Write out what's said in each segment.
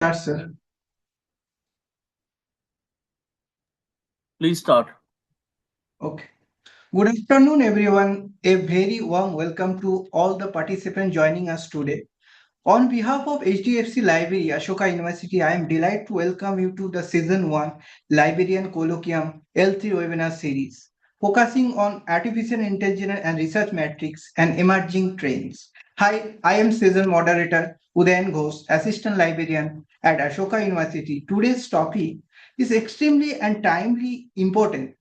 start, sir. Please start. Okay. Good afternoon, everyone. A very warm welcome to all the participants joining us today. On behalf of HDFC Library, Ashoka University, I am delighted to welcome you to the Season 1 Librarian Colloquium L3 webinar series, focusing on artificial intelligence and research metrics and emerging trends. Hi, I am Season Moderator Udayan Ghosh, Assistant Librarian at Ashoka University. Today's topic is extremely and timely important.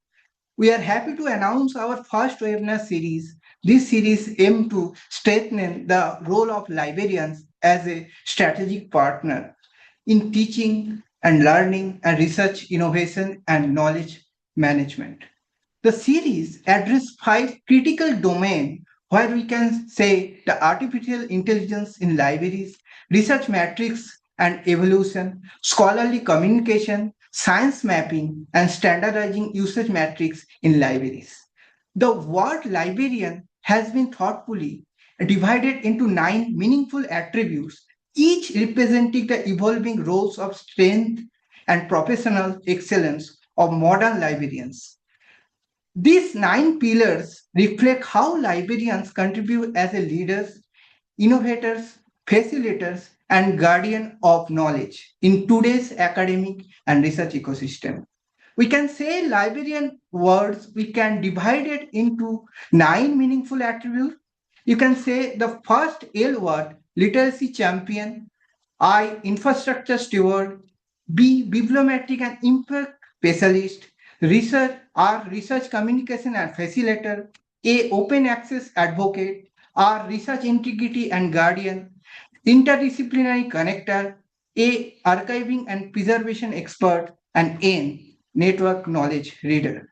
We are happy to announce our first webinar series. This series aims to strengthen the role of librarians as a strategic partner in teaching and learning and research innovation and knowledge management. The series addresses five critical domains where we can say the artificial intelligence in libraries, research metrics and evolution, scholarly communication, science mapping, and standardizing usage metrics in libraries. The word librarian has been thoughtfully divided into 9 meaningful attributes, each representing the evolving roles of strength and professional excellence of modern librarians. These 9 pillars reflect how librarians contribute as a leaders, innovators, facilitators, and guardian of knowledge in today's academic and research ecosystem. We can say librarian words, we can divide it into 9 meaningful attributes. You can say the first L word, literacy champion, I, infrastructure steward, B, bibliometric and impact specialist, research, R, research communication and facilitator, A, open access advocate, R, research integrity and guardian, interdisciplinary connector, A, archiving and preservation expert, and N, network knowledge reader.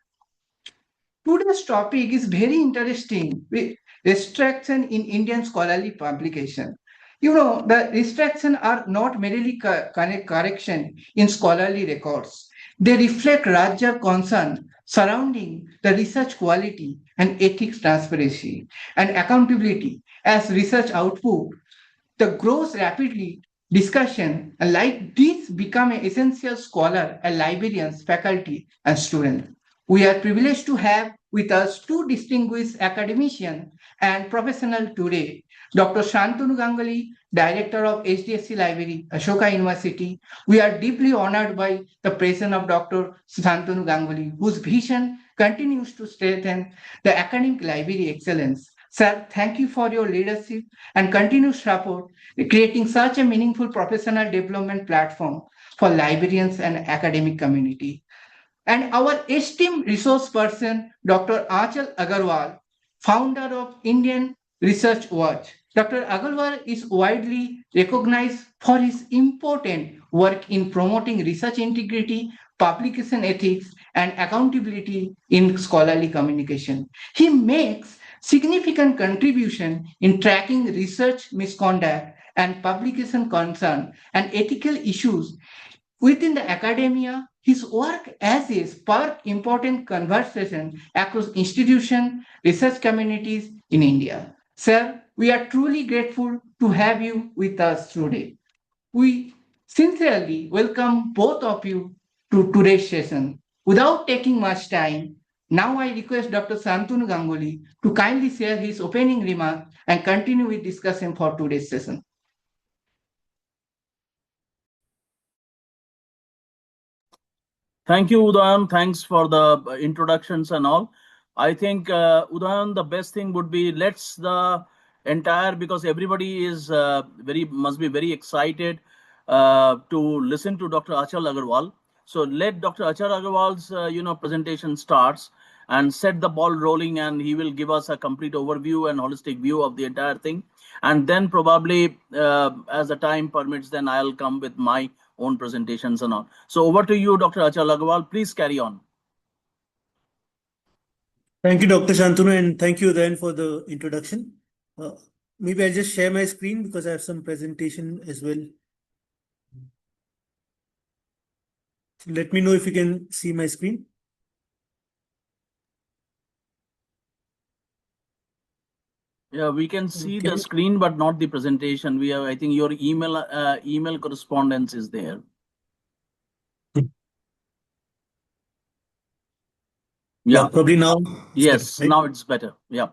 Today's topic is very interesting with restriction in Indian scholarly publication. You know, the restrictions are not merely correction in scholarly records. They reflect larger concern surrounding the research quality and ethics transparency and accountability as research output the grows rapidly. Discussion like this become an essential scholar and librarians, faculty, and students. We are privileged to have with us two distinguished academicians and professionals today. Dr. Shantanu Ganguly, Director of HDFC Library, Ashoka University. We are deeply honored by the presence of Dr. Shantanu Ganguly, whose vision continues to strengthen the academic library excellence. Sir, thank you for your leadership and continued support in creating such a meaningful professional development platform for librarians and academic community. And our esteemed resource person, Dr. Achal Agarwal, founder of Indian Research Watch. Dr. Agarwal is widely recognized for his important work in promoting research integrity, publication ethics, and accountability in scholarly communication. He makes significant contribution in tracking research misconduct and publication concern and ethical issues within the academia. His work as a spark important conversation across institutions, research communities in India. Sir, we are truly grateful to have you with us today. We sincerely welcome both of you to today's session. Without taking much time, now I request Dr. Santanu Ganguly to kindly share his opening remarks and continue with discussion for today's session. Thank you, Udayan. Thanks for the introductions and all. I think, Udayan, the best thing would be let's the entire, because everybody is must be very excited to listen to Dr. Achal Agarwal. So let Dr. Achal Agarwal's presentation starts and set the ball rolling, and he will give us a complete overview and holistic view of the entire thing. And then probably, as the time permits, then I'll come with my own presentations and all. So over to you, Dr. Achal Agarwal. Please carry on. Thank you, Dr. Shantanu, and thank you then for the introduction. Maybe I'll just share my screen because I have some presentation as well. Let me know if you can see my screen. Yeah, we can see Can the you? screen, but not the presentation. We have, I think, your email correspondence is there. Yeah, Yeah. probably now it's better, Yes. right? Now it's better. Yeah.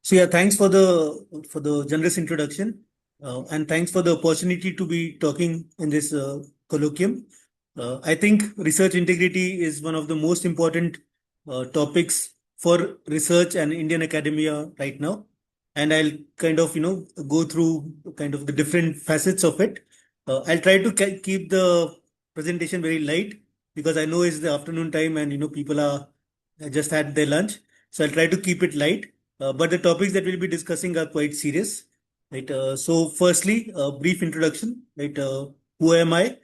So yeah, thanks for the generous introduction, and thanks for the opportunity to be talking in this colloquium. I think research integrity is one of the most important topics for research and Indian academia right now, and I'll kind of go through kind of the different facets of it. I'll try to keep the presentation very light because I know it's the afternoon time and people are just had their lunch, so I'll try to keep it light, but the topics that we'll be discussing are quite serious, right? So, firstly, a brief introduction, right? Who am I?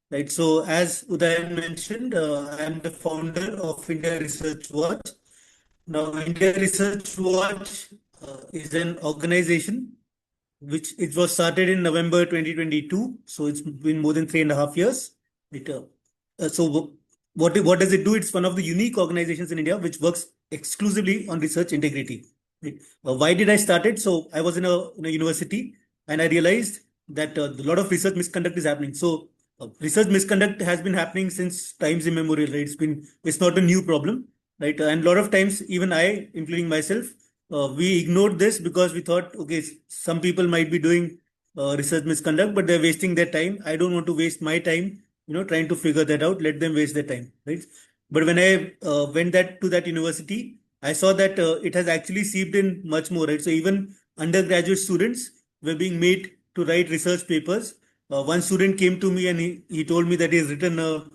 Right. So, as Udayan mentioned, I am the founder of India Research Watch. Now, India Research Watch is an organization which it was started in November 2022. So it's been more than 3.5 years. It, what does it do? It's one of the unique organizations in India which works exclusively on research integrity. Right? Why did I start it? So I was in a university and I realized that a lot of research misconduct is happening. So research misconduct has been happening since times immemorial. Right? It's not a new problem. Right? And a lot of times, even I, including myself, we ignored this because we thought, okay, some people might be doing research misconduct, but they're wasting their time. I don't want to waste my time, trying to figure that out. Let them waste their time, right? But when I went that to that university, I saw that it has actually seeped in much more, right? So even undergraduate students were being made to write research papers. One student came to me and he told me that he's written a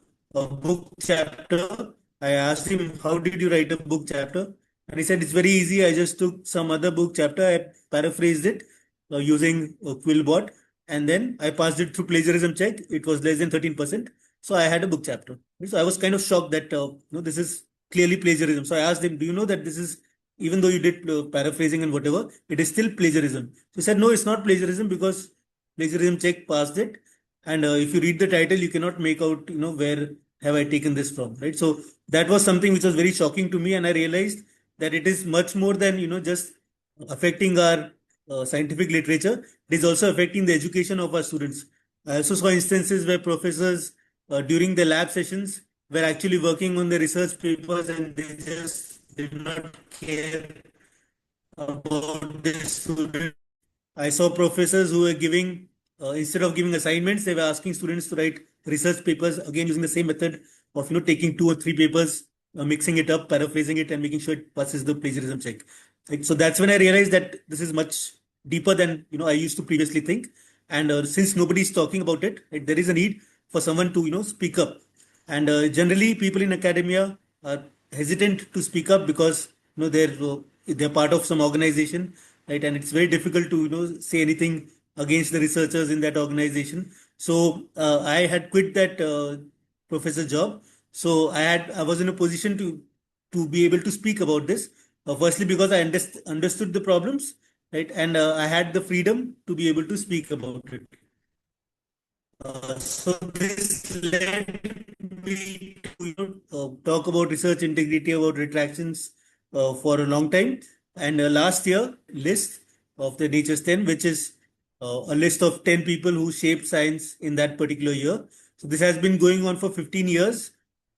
book chapter. I asked him, how did you write a book chapter? And he said, it's very easy. I just took some other book chapter, I paraphrased it using Quillbot, and then I passed it through plagiarism check. It was less than 13%. So I had a book chapter. So I was kind of shocked that this is clearly plagiarism. So I asked him, do you know that this is, even though you did paraphrasing and whatever, it is still plagiarism? So he said, no, it's not plagiarism because plagiarism check passed it. And if you read the title, you cannot make out, where have I taken this from, right? So that was something which was very shocking to me. And I realized that it is much more than just affecting our scientific literature. It is also affecting the education of our students. I also saw instances where professors during the lab sessions were actually working on the research papers and they just did not care about the students. I saw professors who were giving, instead of giving assignments, they were asking students to write research papers, again using the same method of taking 2 or 3 papers, mixing it up, paraphrasing it, and making sure it passes the plagiarism check. Right? So that's when I realized that this is much deeper than I used to previously think. And since nobody is talking about it, right, there is a need for someone to speak up. And generally, people in academia are hesitant to speak up because they're part of some organization, right? And it's very difficult to say anything against the researchers in that organization. So I had quit that professor job. So I was in a position to be able to speak about this. Firstly, because I understood the problems, right, and I had the freedom to be able to speak about it. So this led me to talk about research integrity, about retractions for a long time. And last year, list of the Nature's 10, which is a list of 10 people who shaped science in that particular year. So this has been going on for 15 years,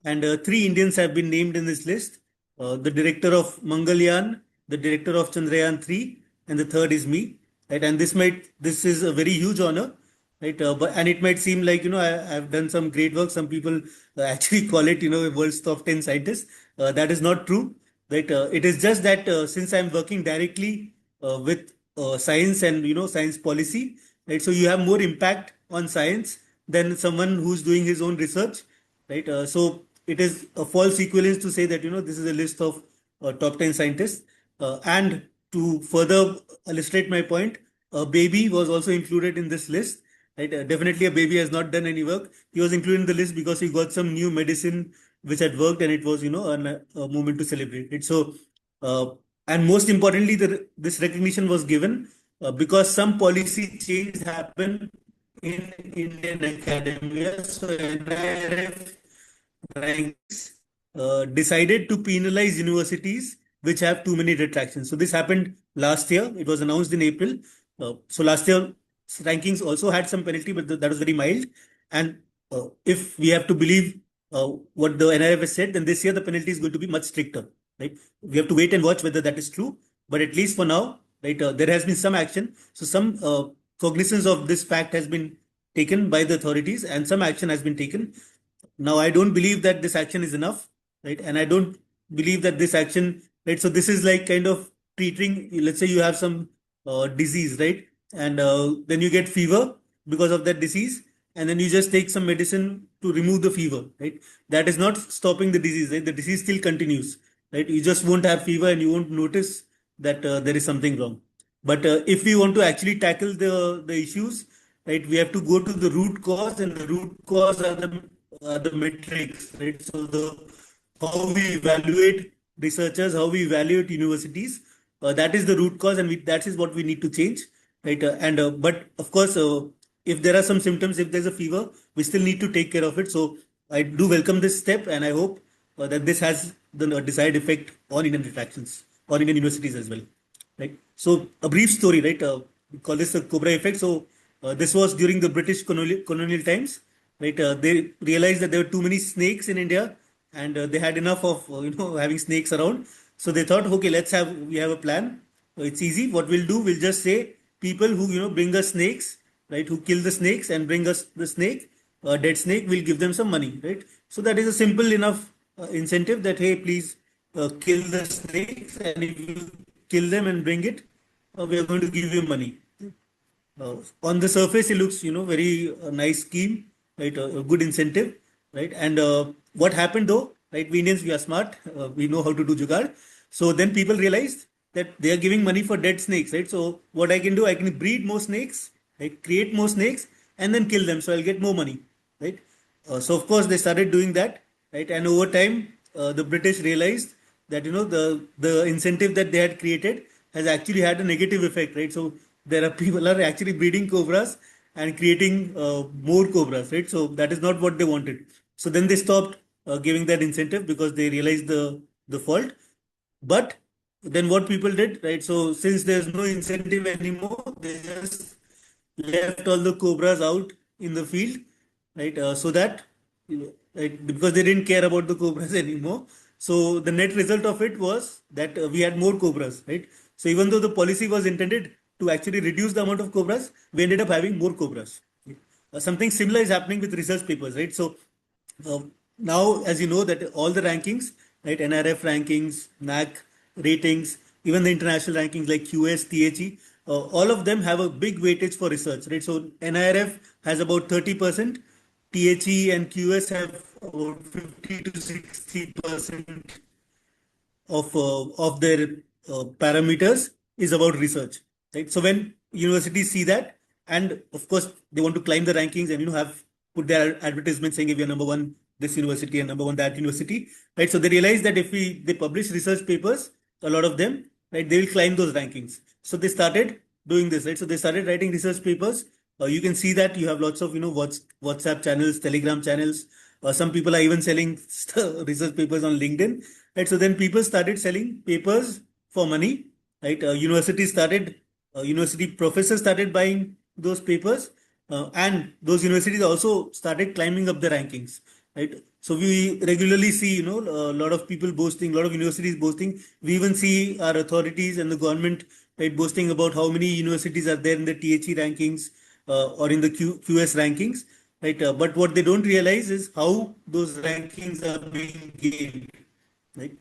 and 3 Indians have been named in this list. The director of Mangalyaan, the director of Chandrayaan 3, and the third is me. Right, and this is a very huge honor, right? But and it might seem like I've done some great work. Some people actually call it world's top 10 scientists. That is not true, right? It is just that since I'm working directly with science and science policy, right? So you have more impact on science than someone who's doing his own research, right? So it is a false equivalence to say that this is a list of top 10 scientists. And to further illustrate my point, a baby was also included in this list. Right? Definitely, a baby has not done any work. He was included in the list because he got some new medicine which had worked, and it was, a moment to celebrate it. So, uh, and most importantly, this recognition was given because some policy change happened in Indian academia. So, NIRF decided to penalize universities which have too many retractions. So this happened last year. It was announced in April. So last year rankings also had some penalty, but that was very mild. And if we have to believe what the NRF has said, then this year the penalty is going to be much stricter. Right? We have to wait and watch whether that is true. But at least for now, right, there has been some action. So some cognizance of this fact has been taken by the authorities, and some action has been taken. Now, I don't believe that this action is enough, right? And I don't believe that this action, right? So this is like kind of treating, let's say you have some disease, right? And then you get fever because of that disease, and then you just take some medicine to remove the fever, right? That is not stopping the disease, right? The disease still continues, right? You just won't have fever and you won't notice that there is something wrong. But if we want to actually tackle the issues, right, we have to go to the root cause, and the root cause are the metrics, right? So the how we evaluate researchers, how we evaluate universities, that is the root cause, and that is what we need to change, right? And but of course, if there are some symptoms, if there's a fever, we still need to take care of it. So I do welcome this step, and I hope that this has the desired effect on Indian retractions or Indian universities as well, right? So a brief story, right? We call this the Cobra effect. So this was during the British colonial times, right? They realized that there were too many snakes in India, and they had enough of having snakes around. So they thought, okay, we have a plan. It's easy. What we'll do, we'll just say people who bring us snakes, right? Who kill the snakes and bring us the snake, dead snake, we'll give them some money, right? So that is a simple enough incentive that hey, please kill the snakes, and if you kill them and bring it, we are going to give you money. On the surface, it looks, very nice scheme, right? A good incentive, right? And what happened though, right? We Indians, we are smart. We know how to do jugaad. So then people realized that they are giving money for dead snakes, right? So what I can do, I can breed more snakes, right? Create more snakes, and then kill them. So I'll get more money, right? So of course they started doing that, right? And over time, the British realized that the incentive that they had created has actually had a negative effect, right? So there are people are actually breeding cobras and creating more cobras, right? So that is not what they wanted. So then they stopped giving that incentive because they realized the fault. But then what people did, right? So since there's no incentive anymore, they just left all the cobras out in the field, right? So that, right, because they didn't care about the cobras anymore. So the net result of it was that we had more cobras, right? So even though the policy was intended to actually reduce the amount of cobras, we ended up having more cobras. Something similar is happening with research papers, right? So uh, now, as you know, that all the rankings, right, NRF rankings, NAC ratings, even the international rankings like QS, THE, all of them have a big weightage for research, right? So NIRF has about 30%, THE and QS have about 50 to 60% of their parameters is about research, right? So when universities see that, and of course they want to climb the rankings and have put their advertisement saying if you're number one this university and number one that university, right? So they realize that if they publish research papers, a lot of them, right, they will climb those rankings. So they started doing this, right? So they started writing research papers. You can see that you have lots of WhatsApp channels, Telegram channels. Some people are even selling research papers on LinkedIn, right? So then people started selling papers for money, right? University professors started buying those papers, and those universities also started climbing up the rankings, right? So we regularly see, a lot of people boasting, a lot of universities boasting. We even see our authorities and the government, right, boasting about how many universities are there in the THE rankings or in the QS rankings, right? But what they don't realize is how those rankings are being gained, right?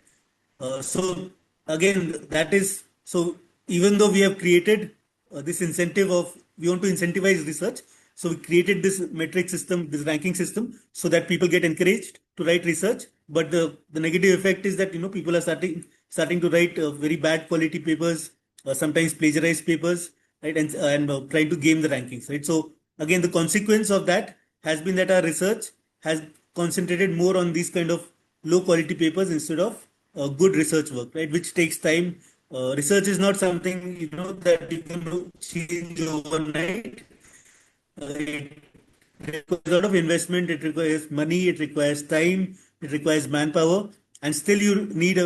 So again, that is so. Even though we have created this incentive of we want to incentivize research, so we created this metric system, this ranking system, so that people get encouraged to write research. But the negative effect is that people are starting to write very bad quality papers, sometimes plagiarized papers, right, and trying to game the rankings, right. So again, the consequence of that has been that our research has concentrated more on these kind of low quality papers instead of good research work, right, which takes time. Research is not something that you can change overnight. It requires a lot of investment. It requires money. It requires time. It requires manpower, and still you need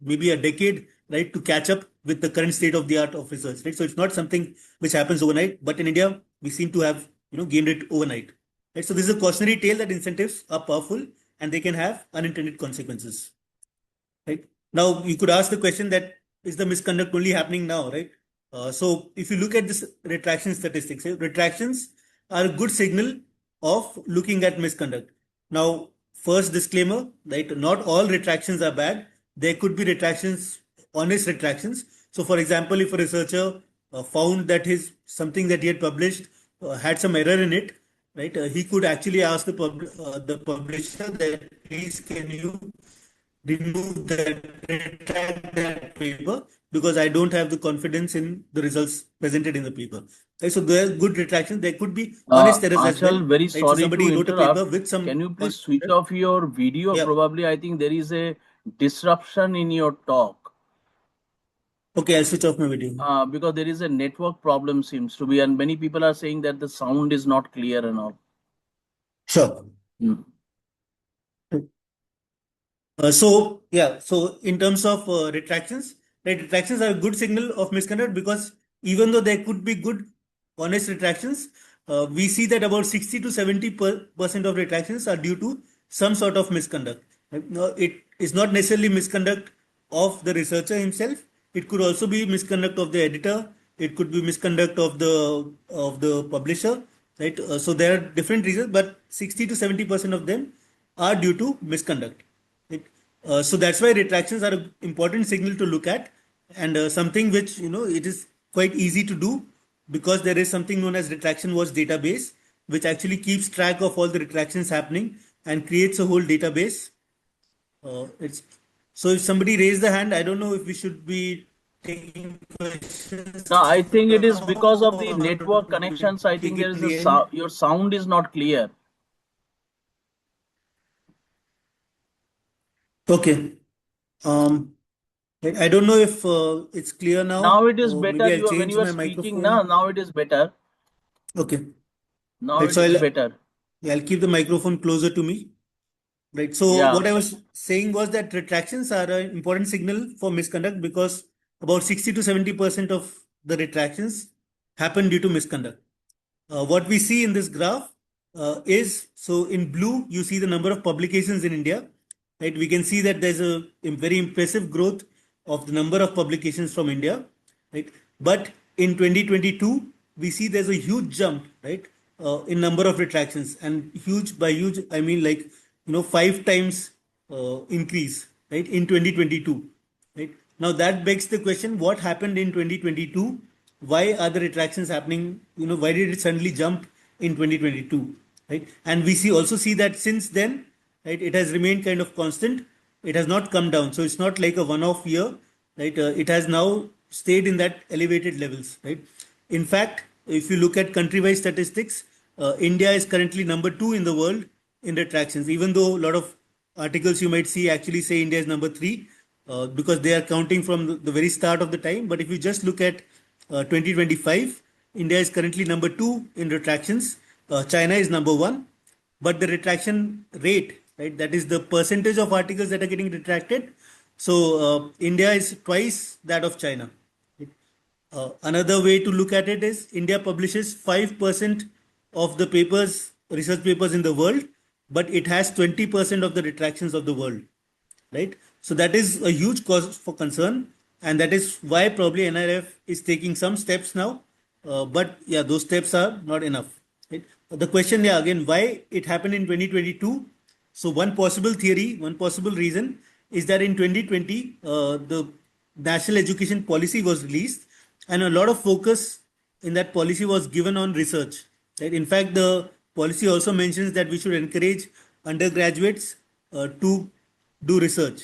maybe a decade, right, to catch up with the current state of the art of research, right? So it's not something which happens overnight, but in India, we seem to have, gained it overnight, right? So this is a cautionary tale that incentives are powerful and they can have unintended consequences, right? Now, you could ask the question that is the misconduct only happening now, right? So if you look at this retraction statistics, retractions are a good signal of looking at misconduct. Now, first disclaimer, right? Not all retractions are bad. There could be retractions, honest retractions. So, for example, if a researcher found that his something that he had published had some error in it, right? He could actually ask the publisher that please can you remove that, retract that paper because I don't have the confidence in the results presented in the paper. Right? So there are good retractions. There could be honest errors as well. Achal, very Right? So sorry somebody to wrote a paper interrupt. with some. Can you please switch off your video? Yeah. Probably, I think there is a disruption in your talk. Okay, I'll switch off my video. Because there is a network problem seems to be, and many people are saying that the sound is not clear and all. Sure. Hmm. So in terms of retractions, right, retractions are a good signal of misconduct because even though there could be good honest retractions, we see that about 60 to 70% of retractions are due to some sort of misconduct. Right? Now, it is not necessarily misconduct of the researcher himself. It could also be misconduct of the editor. It could be misconduct of the publisher. Right. So there are different reasons, but 60 to 70% of them are due to misconduct. Right? So that's why retractions are an important signal to look at, and something which it is quite easy to do because there is something known as retraction watch database, which actually keeps track of all the retractions happening and creates a whole database. So if somebody raised the hand, I don't know if we should be taking questions. No, I think it is because of the Or network connections. I think take there it is to a the end. your sound is not clear. Okay. I don't know if it's clear now. Now it is Or better. maybe I'll When change you are my speaking microphone. now it is better. Okay. Now Right. it So is better. I'll keep the microphone closer to me. Right. So Yeah. what I was saying was that retractions are an important signal for misconduct because about 60 to 70% of the retractions happen due to misconduct. What we see in this graph is, so in blue, you see the number of publications in India. Right. We can see that there's a very impressive growth of the number of publications from India. Right. But in 2022, we see there's a huge jump, right, in number of retractions, and huge by huge, I mean like 5 times increase, right, in 2022. Right. Now that begs the question: what happened in 2022? Why are the retractions happening? Why did it suddenly jump in 2022? Right. And we also see that since then, right, it has remained kind of constant. It has not come down. So it's not like a one-off year, right? It has now stayed in that elevated levels, right? In fact, if you look at country-wise statistics, India is currently number 2 in the world in retractions, even though a lot of articles you might see actually say India is number 3 because they are counting from the very start of the time. But if you just look at 2025, India is currently number 2 in retractions. China is number 1, but the retraction rate, right, that is the percentage of articles that are getting retracted. So India is twice that of China. Another way to look at it is India publishes 5% of the papers, research papers in the world, but it has 20% of the retractions of the world, right? So that is a huge cause for concern, and that is why probably NRF is taking some steps now. But yeah, those steps are not enough. Right? The question, yeah, again, why it happened in 2022? So one possible theory, one possible reason is that in 2020, the national education policy was released, and a lot of focus in that policy was given on research. Right? In fact, the policy also mentions that we should encourage undergraduates to do research,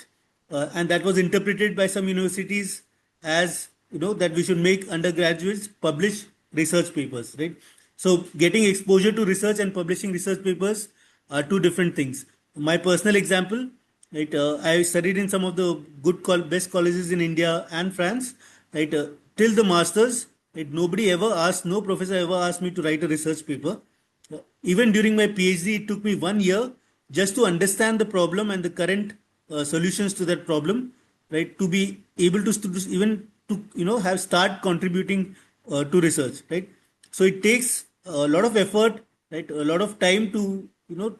and that was interpreted by some universities as that we should make undergraduates publish research papers. Right? So getting exposure to research and publishing research papers are two different things. My personal example, right? I studied in some of the best colleges in India and France. Right? Till the masters, right, nobody ever asked, no professor ever asked me to write a research paper. Even during my PhD, it took me 1 year just to understand the problem and the current solutions to that problem, right? To be able to even to have start contributing to research, right? So it takes a lot of effort, right, a lot of time to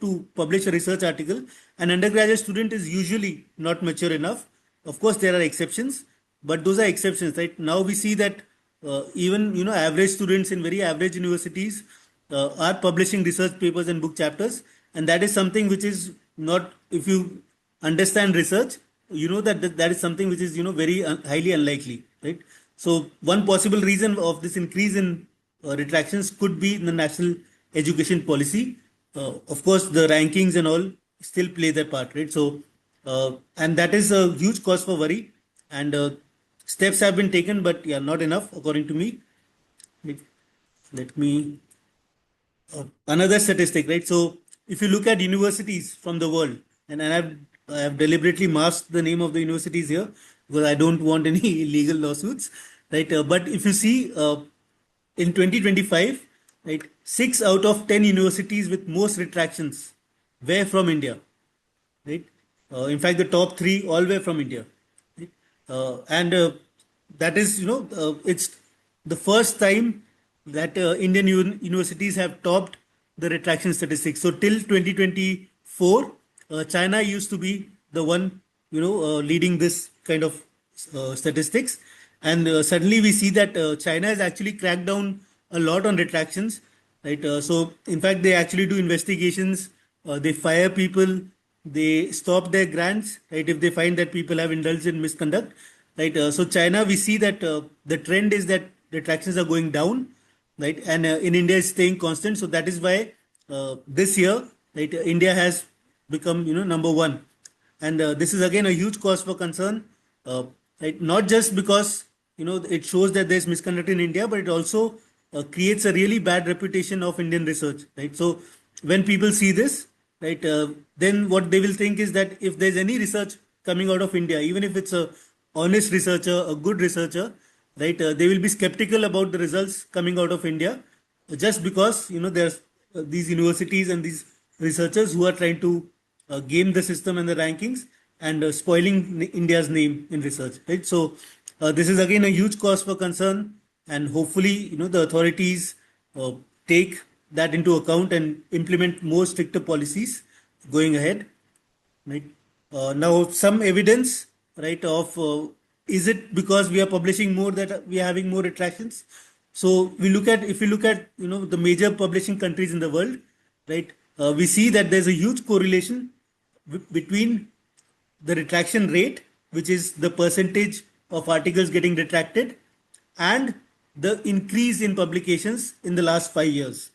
to publish a research article. An undergraduate student is usually not mature enough. Of course there are exceptions, but those are exceptions, right? Now we see that even average students in very average universities are publishing research papers and book chapters, and that is something which is not, if you understand research, that is something which is very highly unlikely, right? So one possible reason of this increase in retractions could be the national education policy. Of course the rankings and all still play their part, right? So and that is a huge cause for worry, and steps have been taken, but yeah, not enough according to me. Let me another statistic, right? So if you look at universities from the world, and I have deliberately masked the name of the universities here because I don't want any legal lawsuits, right? But if you see in 2025, right, 6 out of 10 universities with most retractions were from India, right? In fact, the top three all were from India, right? And that is, it's the first time that Indian universities have topped the retraction statistics. So till 2024, China used to be the one, leading this kind of statistics, and suddenly we see that China has actually cracked down a lot on retractions, right? So in fact, they actually do investigations, they fire people, they stop their grants, right, if they find that people have indulged in misconduct, right? So China, we see that the trend is that retractions are going down, right? And in India is staying constant. So that is why this year, right, India has become number one, and this is again a huge cause for concern, uh, right? Not just because it shows that there's misconduct in India, but it also creates a really bad reputation of Indian research, right? So when people see this, right, then what they will think is that if there's any research coming out of India, even if it's a honest researcher, a good researcher, right, they will be skeptical about the results coming out of India, just because there's these universities and these researchers who are trying to game the system and the rankings, and spoiling India's name in research, right? So this is again a huge cause for concern, and hopefully the authorities uh, take that into account and implement more stricter policies going ahead, right? Now some evidence, right, of is it because we are publishing more that we are having more retractions? So we look at, if we look at the major publishing countries in the world, right, we see that there's a huge correlation between the retraction rate, which is the percentage of articles getting retracted, and the increase in publications in the last 5 years,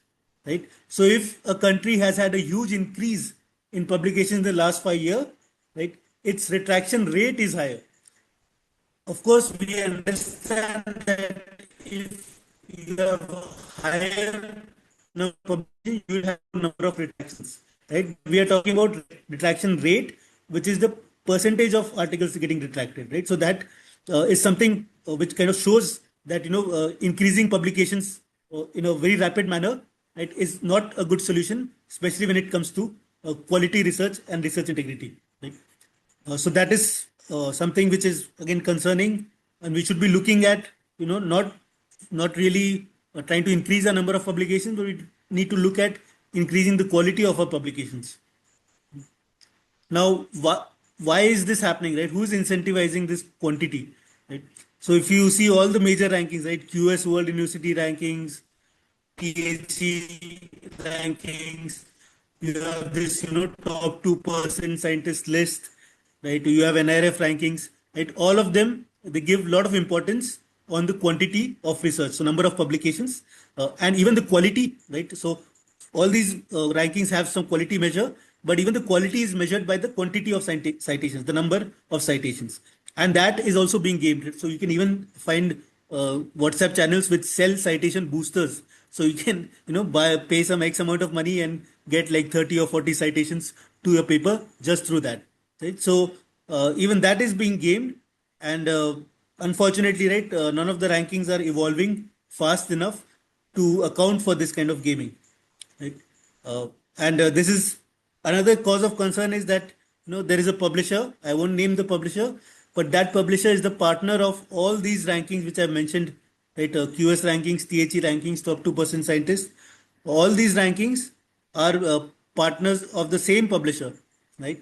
right? So if a country has had a huge increase in publications in the last 5 years, right, its retraction rate is higher. Of course, we understand that if you have a higher number of publications, you will have a number of retractions, right? We are talking about retraction rate, which is the percentage of articles getting retracted, right? So that is something which kind of shows that increasing publications in a very rapid manner, right, is not a good solution, especially when it comes to quality research and research integrity, right? So that is something which is again concerning, and we should be looking at, not really trying to increase the number of publications, but we need to look at increasing the quality of our publications. Now, why is this happening, right? Who is incentivizing this quantity, right? So if you see all the major rankings, right, QS World University rankings, PhD rankings, you have this, top 2% scientist list, right? You have NRF rankings, right? All of them, they give a lot of importance on the quantity of research, so number of publications, and even the quality, right? So all these rankings have some quality measure, but even the quality is measured by the quantity of citations, the number of citations, and that is also being gamed. So you can even find WhatsApp channels which sell citation boosters. So you can pay some X amount of money and get like 30 or 40 citations to your paper just through that, right? So even that is being gamed, and unfortunately, right, none of the rankings are evolving fast enough to account for this kind of gaming, right? And this is another cause of concern, is that there is a publisher, I won't name the publisher, but that publisher is the partner of all these rankings which I mentioned, right? QS rankings, THE rankings, top 2% scientists. All these rankings are partners of the same publisher, right?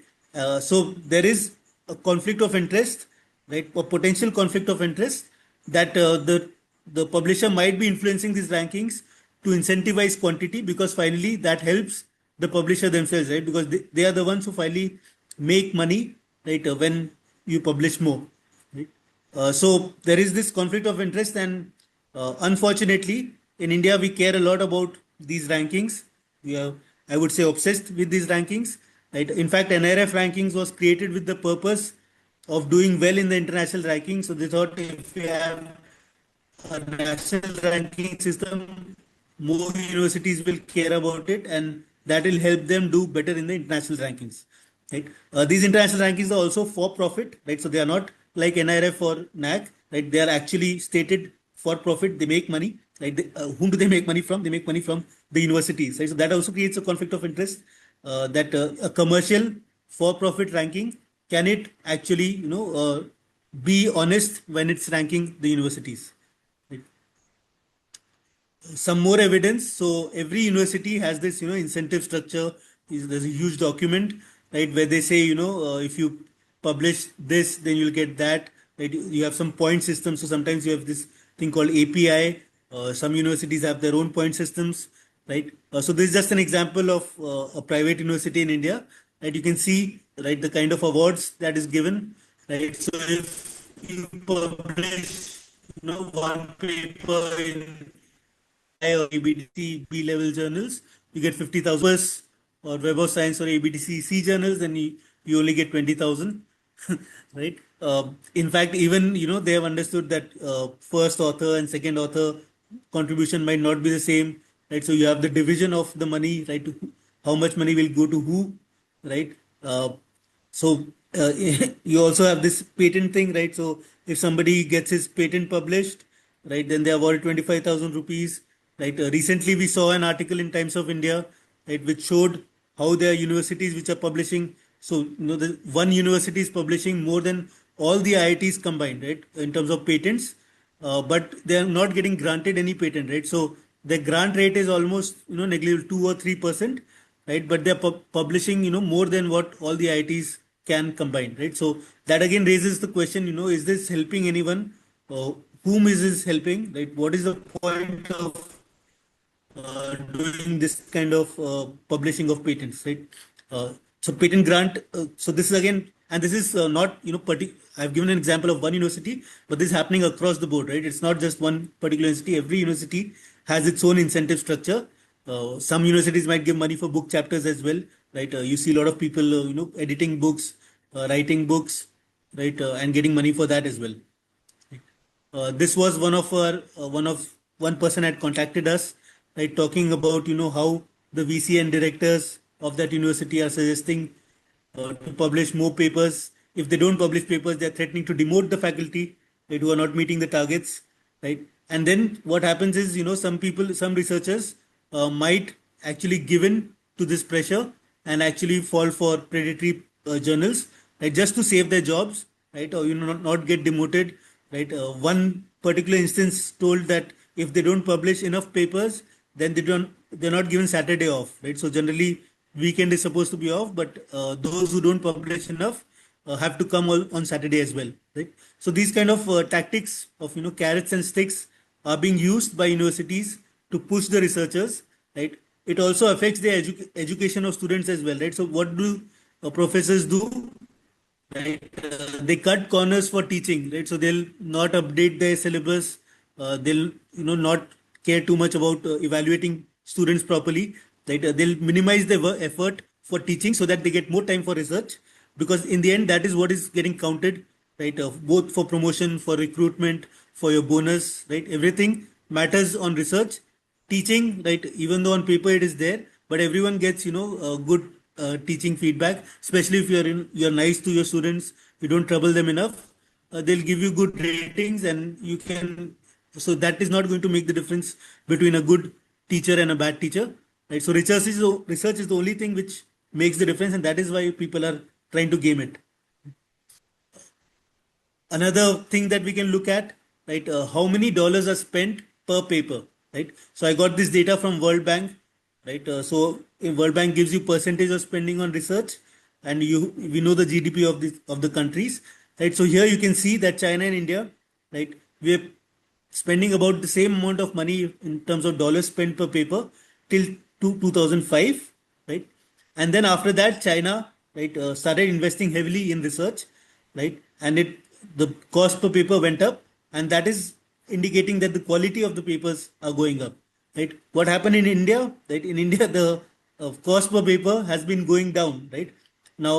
So there is a conflict of interest, right? A potential conflict of interest that the publisher might be influencing these rankings to incentivize quantity, because finally that helps the publisher themselves, right? Because they are the ones who finally make money, right? When you publish more, right? So there is this conflict of interest, and unfortunately, in India, we care a lot about these rankings. We are, I would say, obsessed with these rankings. Right? In fact, NRF rankings was created with the purpose of doing well in the international rankings. So they thought if we have a national ranking system, more universities will care about it, and that will help them do better in the international rankings. Right? These international rankings are also for profit, right? So they are not like NIRF or NAC, right? They are actually stated for profit. They make money, right? Whom do they make money from? They make money from the universities, right? So that also creates a conflict of interest. That a commercial for-profit ranking, can it actually, be honest when it's ranking the universities? Right? Some more evidence. So every university has this, incentive structure. There's a huge document, right, where they say, if you publish this, then you'll get that. Right? You have some point system. So sometimes you have this thing called API. Some universities have their own point systems, right? So this is just an example of a private university in India. Right? You can see, right, the kind of awards that is given. Right? So if you publish, one paper in or ABDC B level journals, you get 50,000. Or Web of Science or ABDC C journals, then you only get 20,000. Right? In fact, even they have understood that first author and second author contribution might not be the same. Right? So you have the division of the money, right? How much money will go to who, right? So you also have this patent thing, right? So if somebody gets his patent published, right, then they award 25,000 rupees, right? Recently, we saw an article in Times of India, right, which showed how there are universities which are publishing. So the one university is publishing more than all the IITs combined, right, in terms of patents, but they are not getting granted any patent, right? So the grant rate is almost negligible, 2 or 3%, right? But they're publishing more than what all the IITs can combine, right? So that again raises the question, is this helping anyone? Whom is this helping, right? What is the point of doing this kind of publishing of patents, right? So patent grant. So this is again, and this is not I've given an example of one university, but this is happening across the board, right? It's not just one particular university. Every university has its own incentive structure. Some universities might give money for book chapters as well, right? You see a lot of people, editing books, writing books, right, and getting money for that as well. This was one person had contacted us, right, talking about how the VC and directors of that university are suggesting to publish more papers. If they don't publish papers, they are threatening to demote the faculty, right, who are not meeting the targets, right? And then what happens is, some researchers might actually give in to this pressure and actually fall for predatory journals, right, just to save their jobs, right, or not get demoted, right? One particular instance told that if they don't publish enough papers, then they're not given Saturday off, right? So generally weekend is supposed to be off, but those who don't publish enough have to come on Saturday as well, right? So these kind of tactics of carrots and sticks are being used by universities to push the researchers, right? It also affects the education of students as well, right? So what do professors do? Right, they cut corners for teaching, right? So they'll not update their syllabus. They'll not care too much about evaluating students properly. Right, they'll minimize their effort for teaching so that they get more time for research. Because in the end, that is what is getting counted, right? Both for promotion, for recruitment, for your bonus, right? Everything matters on research. Teaching, right? Even though on paper it is there, but everyone gets good teaching feedback, especially if you're nice to your students, you don't trouble them enough, they'll give you good ratings, and you can. So that is not going to make the difference between a good teacher and a bad teacher, right? So research is the only thing which makes the difference, and that is why people are trying to game it. another thing that we can look at, right? How many dollars are spent per paper, right? So I got this data from World Bank, right? So in World Bank gives you percentage of spending on research, and we know the GDP of the countries, right? So here you can see that China and India, right? We're spending about the same amount of money in terms of dollars spent per paper till 2005, right? And then after that, China, right, started investing heavily in research, right? And the cost per paper went up, and that is indicating that the quality of the papers are going up, right? What happened in India, right? In India, the cost per paper has been going down, right? Now,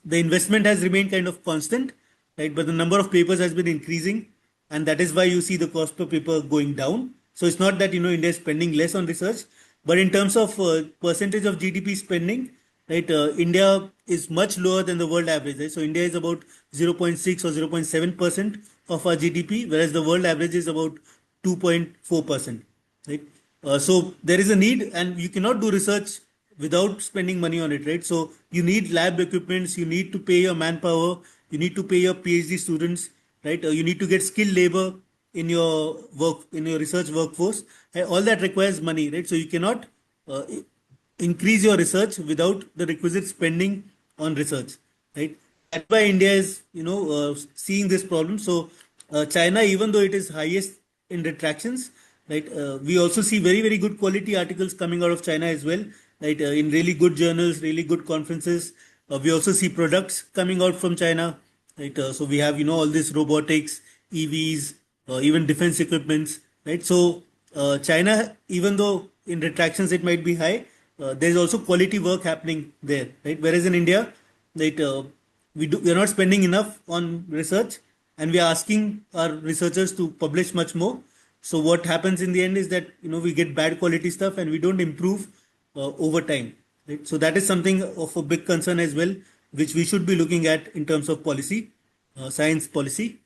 the investment has remained kind of constant, right? But the number of papers has been increasing, and that is why you see the cost per paper going down. So it's not that India is spending less on research, but in terms of percentage of GDP spending, right, India is much lower than the world average. Right? So India is about 0.6 or 0.7% of our GDP, whereas the world average is about 2.4%. Right? So there is a need, and you cannot do research without spending money on it, right? So you need lab equipments, you need to pay your manpower, you need to pay your PhD students, right? You need to get skilled labor in your work, in your research workforce. All that requires money, right? So you cannot uh, increase your research without the requisite spending on research, right? That's why India is, seeing this problem. So China, even though it is highest in retractions, right, we also see very, very good quality articles coming out of China as well, right, in really good journals, really good conferences. We also see products coming out from China, right? So we have, all this robotics, EVs, even defense equipments, right? So China, even though in retractions it might be high, there is also quality work happening there, right? Whereas in India, right, we are not spending enough on research, and we are asking our researchers to publish much more. So what happens in the end is that we get bad quality stuff, and we don't improve over time. Right? So that is something of a big concern as well, which we should be looking at in terms of policy, science policy.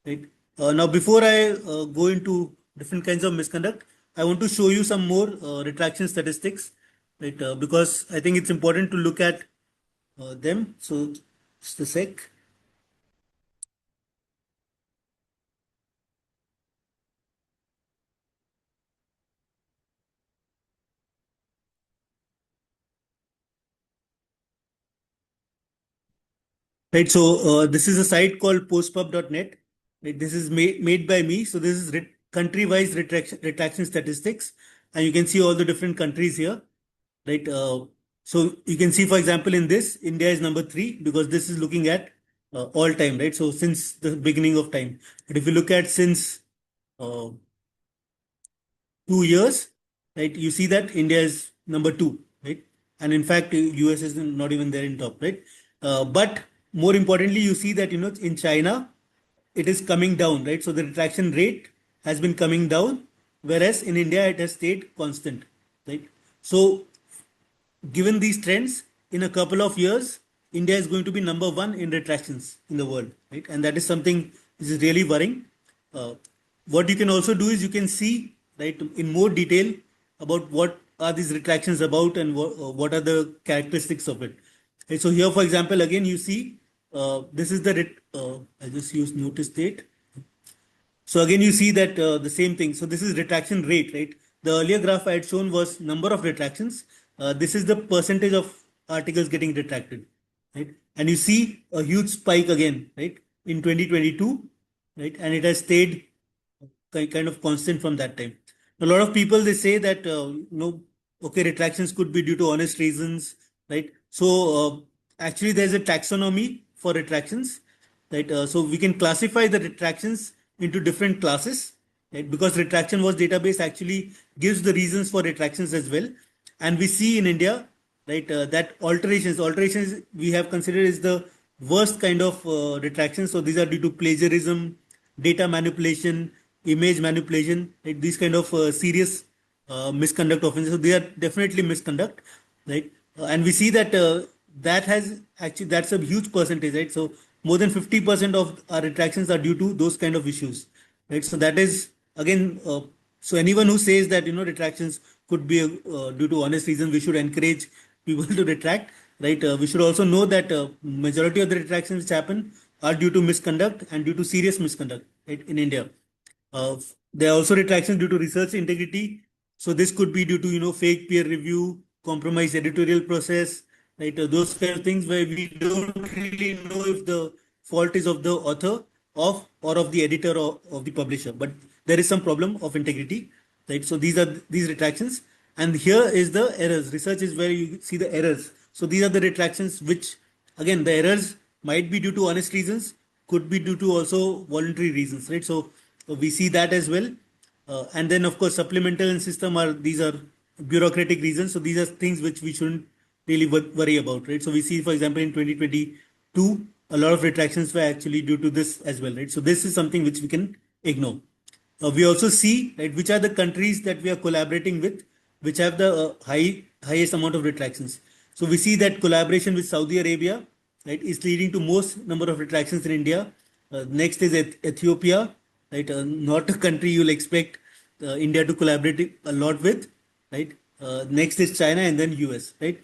Right? Now, before I go into different kinds of misconduct, I want to show you some more retraction statistics, right? Because I think it's important to look at them. So, just a sec. Right. So this is a site called postpub.net. Right. This is made by me. So this is country-wise retraction statistics, and you can see all the different countries here. Right. So you can see, for example, in this, India is number 3 because this is looking at all time. Right. So since the beginning of time. But if you look at since uh, 2 years, right, you see that India is number 2, right? And in fact, US is not even there in top, right? But more importantly, you see that, in China, it is coming down, right? So the retraction rate has been coming down, whereas in India, it has stayed constant, right? So given these trends, in a couple of years, India is going to be number 1 in retractions in the world, right? And that is something which is really worrying. Uh, what you can also do is you can see, right, in more detail about what are these retractions about and what are the characteristics of it. Okay, so here, for example, again, you see this is I just use notice date. So again, you see that the same thing. So this is retraction rate, right? The earlier graph I had shown was number of retractions. This is the percentage of articles getting retracted, right? And you see a huge spike again, right? In 2022, right? And it has stayed kind of constant from that time. A lot of people, they say that, okay, retractions could be due to honest reasons, right? So actually there's a taxonomy for retractions, right? So we can classify the retractions into different classes, right? Because retraction was database actually gives the reasons for retractions as well. And we see in India, right, that alterations we have considered is the worst kind of retraction. So these are due to plagiarism, data manipulation, image manipulation, right? These kind of serious misconduct offenses. So they are definitely misconduct, right? And we see that that's a huge percentage, right? So more than 50% of our retractions are due to those kind of issues, right? So that is again, so anyone who says that retractions could be due to honest reasons, we should encourage people to retract, right? We should also know that majority of the retractions which happen are due to misconduct and due to serious misconduct, right, in India. There are also retractions due to research integrity. So this could be due to, fake peer review, compromised editorial process, right? Those kind of things where we don't really know if the fault is of the author of or of the editor or of the publisher, but there is some problem of integrity, right? So these are these retractions, and here is the errors. Research is where you see the errors. So these are the retractions which, again, the errors might be due to honest reasons, could be due to also voluntary reasons, right? So we see that as well. And then, of course, supplemental and system are, these are bureaucratic reasons. So these are things which we shouldn't really worry about, right? So we see, for example, in 2022, a lot of retractions were actually due to this as well, right? So this is something which we can ignore. We also see, right, which are the countries that we are collaborating with, which have the highest amount of retractions. So we see that collaboration with Saudi Arabia, right, is leading to most number of retractions in India. Next is Ethiopia, right, not a country you'll expect India to collaborate a lot with, right. Next is China, and then US, right.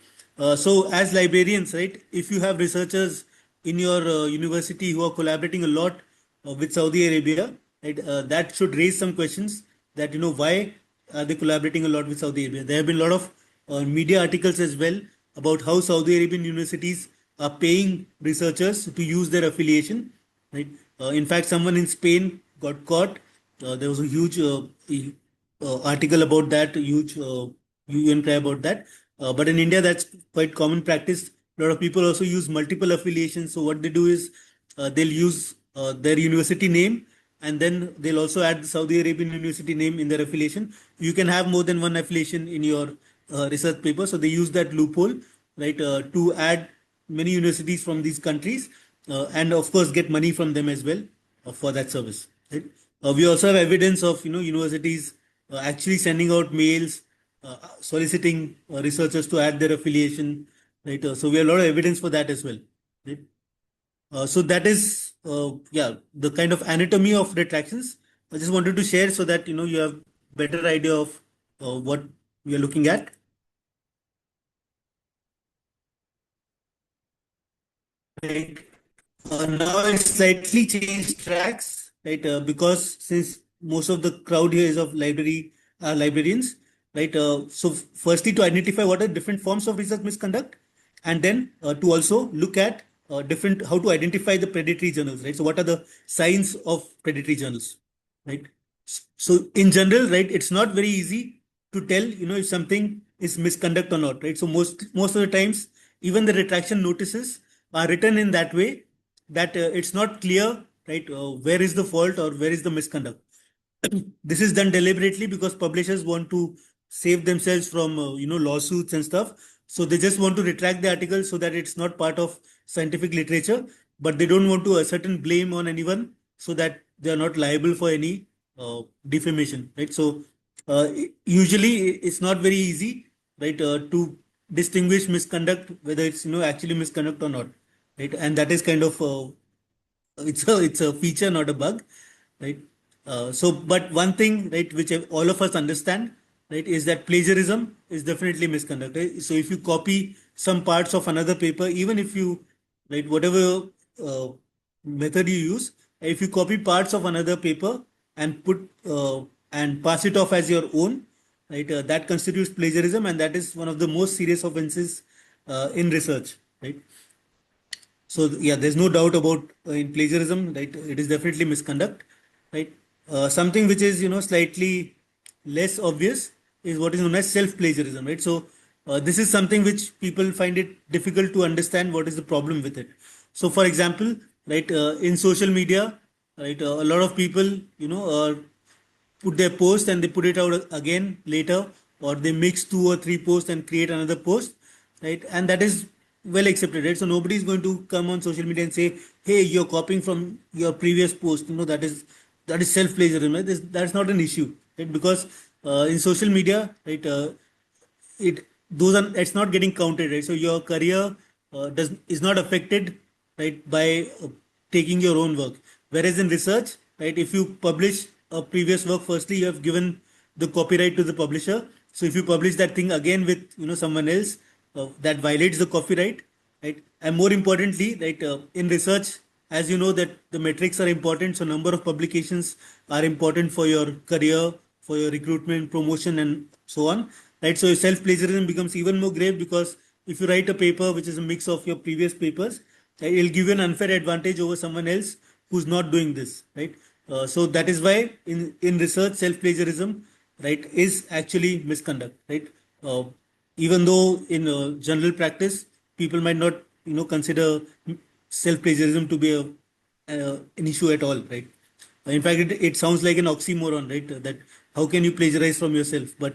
So as librarians, right, if you have researchers in your university who are collaborating a lot with Saudi Arabia, right, that should raise some questions that, why are they collaborating a lot with Saudi Arabia? There have been a lot of media articles as well about how Saudi Arabian universities are paying researchers to use their affiliation, right? In fact, someone in Spain got caught. There was a huge article about that, a huge UN cry about that. But in India, that's quite common practice. A lot of people also use multiple affiliations. So what they do is they'll use their university name, and then they'll also add the Saudi Arabian university name in their affiliation. You can have more than one affiliation in your research paper. So they use that loophole, right, to add many universities from these countries, and of course get money from them as well for that service. Right? We also have evidence of, universities actually sending out mails, soliciting researchers to add their affiliation. Right? So we have a lot of evidence for that as well. Right? So that is, the kind of anatomy of retractions. I just wanted to share so that, you have better idea of what we are looking at. Right. Now it's slightly changed tracks, right? Because since most of the crowd here is of librarians, right? So firstly, to identify what are different forms of research misconduct, and then to also look at how to identify the predatory journals, right? So what are the signs of predatory journals, right? So in general, right, it's not very easy to tell, if something is misconduct or not, right? So most of the times, even the retraction notices are written in that way that it's not clear, right, where is the fault or where is the misconduct. This is done deliberately because publishers want to save themselves from lawsuits and stuff. So they just want to retract the article so that it's not part of scientific literature, but they don't want to ascertain blame on anyone so that they are not liable for any defamation, right? So usually it's not very easy, right, to distinguish misconduct, whether it's actually misconduct or not, right? And that is kind of it's a feature, not a bug, right? So, but one thing, right, which all of us understand, right, is that plagiarism is definitely misconduct. Right? So, if you copy some parts of another paper, even if you, right, whatever method you use, if you copy parts of another paper and put and pass it off as your own, right, that constitutes plagiarism, and that is one of the most serious offenses in research, right? So yeah, there's no doubt about in plagiarism, right? It is definitely misconduct, right? Something which is slightly less obvious is what is known as self-plagiarism, right? So this is something which people find it difficult to understand what is the problem with it. So for example, right, in social media, right, a lot of people put their post and they put it out again later, or they mix 2 or 3 posts and create another post, right? And that is well accepted, right? So nobody is going to come on social media and say, hey, you're copying from your previous post, that is self plagiarism, right? That's not an issue, right? Because in social media, right, it's not getting counted, right? So your career is not affected, right, by taking your own work. Whereas in research, right, if you publish a previous work, firstly you have given the copyright to the publisher. So if you publish that thing again with someone else, that violates the copyright, right? And more importantly, right, in research, as you know that the metrics are important, so number of publications are important for your career, for your recruitment, promotion, and so on, right? So self plagiarism becomes even more grave, because if you write a paper which is a mix of your previous papers, it'll give you an unfair advantage over someone else who's not doing this, right? So that is why in research, self plagiarism, right, is actually misconduct, right? uh, Even though in general practice people might not consider self plagiarism to be an issue at all, right? In fact, it sounds like an oxymoron, right? That how can you plagiarize from yourself? But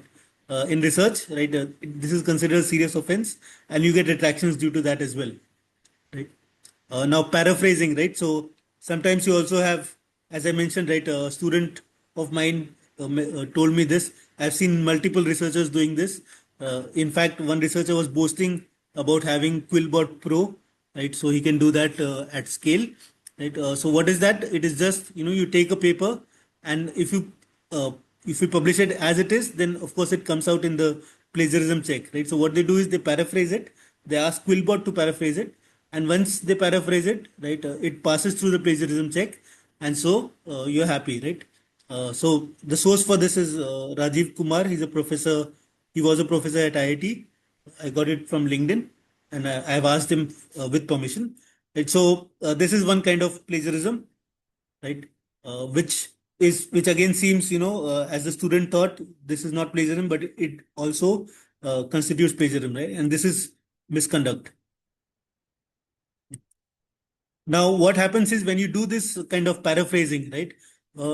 in research, right, this is considered a serious offense, and you get retractions due to that as well, right? Now paraphrasing, right? So sometimes you also have, as I mentioned, right, a student of mine told me this. I've seen multiple researchers doing this. In fact, one researcher was boasting about having Quillbot Pro, right? So he can do that at scale, right? So what is that? It is just, you take a paper, and uh, if you publish it as it is, then of course it comes out in the plagiarism check, right? So what they do is they paraphrase it. They ask Quillbot to paraphrase it, and once they paraphrase it, right, it passes through the plagiarism check, and so you're happy, right? So the source for this is Rajiv Kumar. He's a professor. He was a professor at IIT. I got it from LinkedIn, and I've asked him with permission. Right? So this is one kind of plagiarism, right? Which again seems, as the student thought, this is not plagiarism, but it also constitutes plagiarism, right? And this is misconduct. Now, what happens is when you do this kind of paraphrasing, right?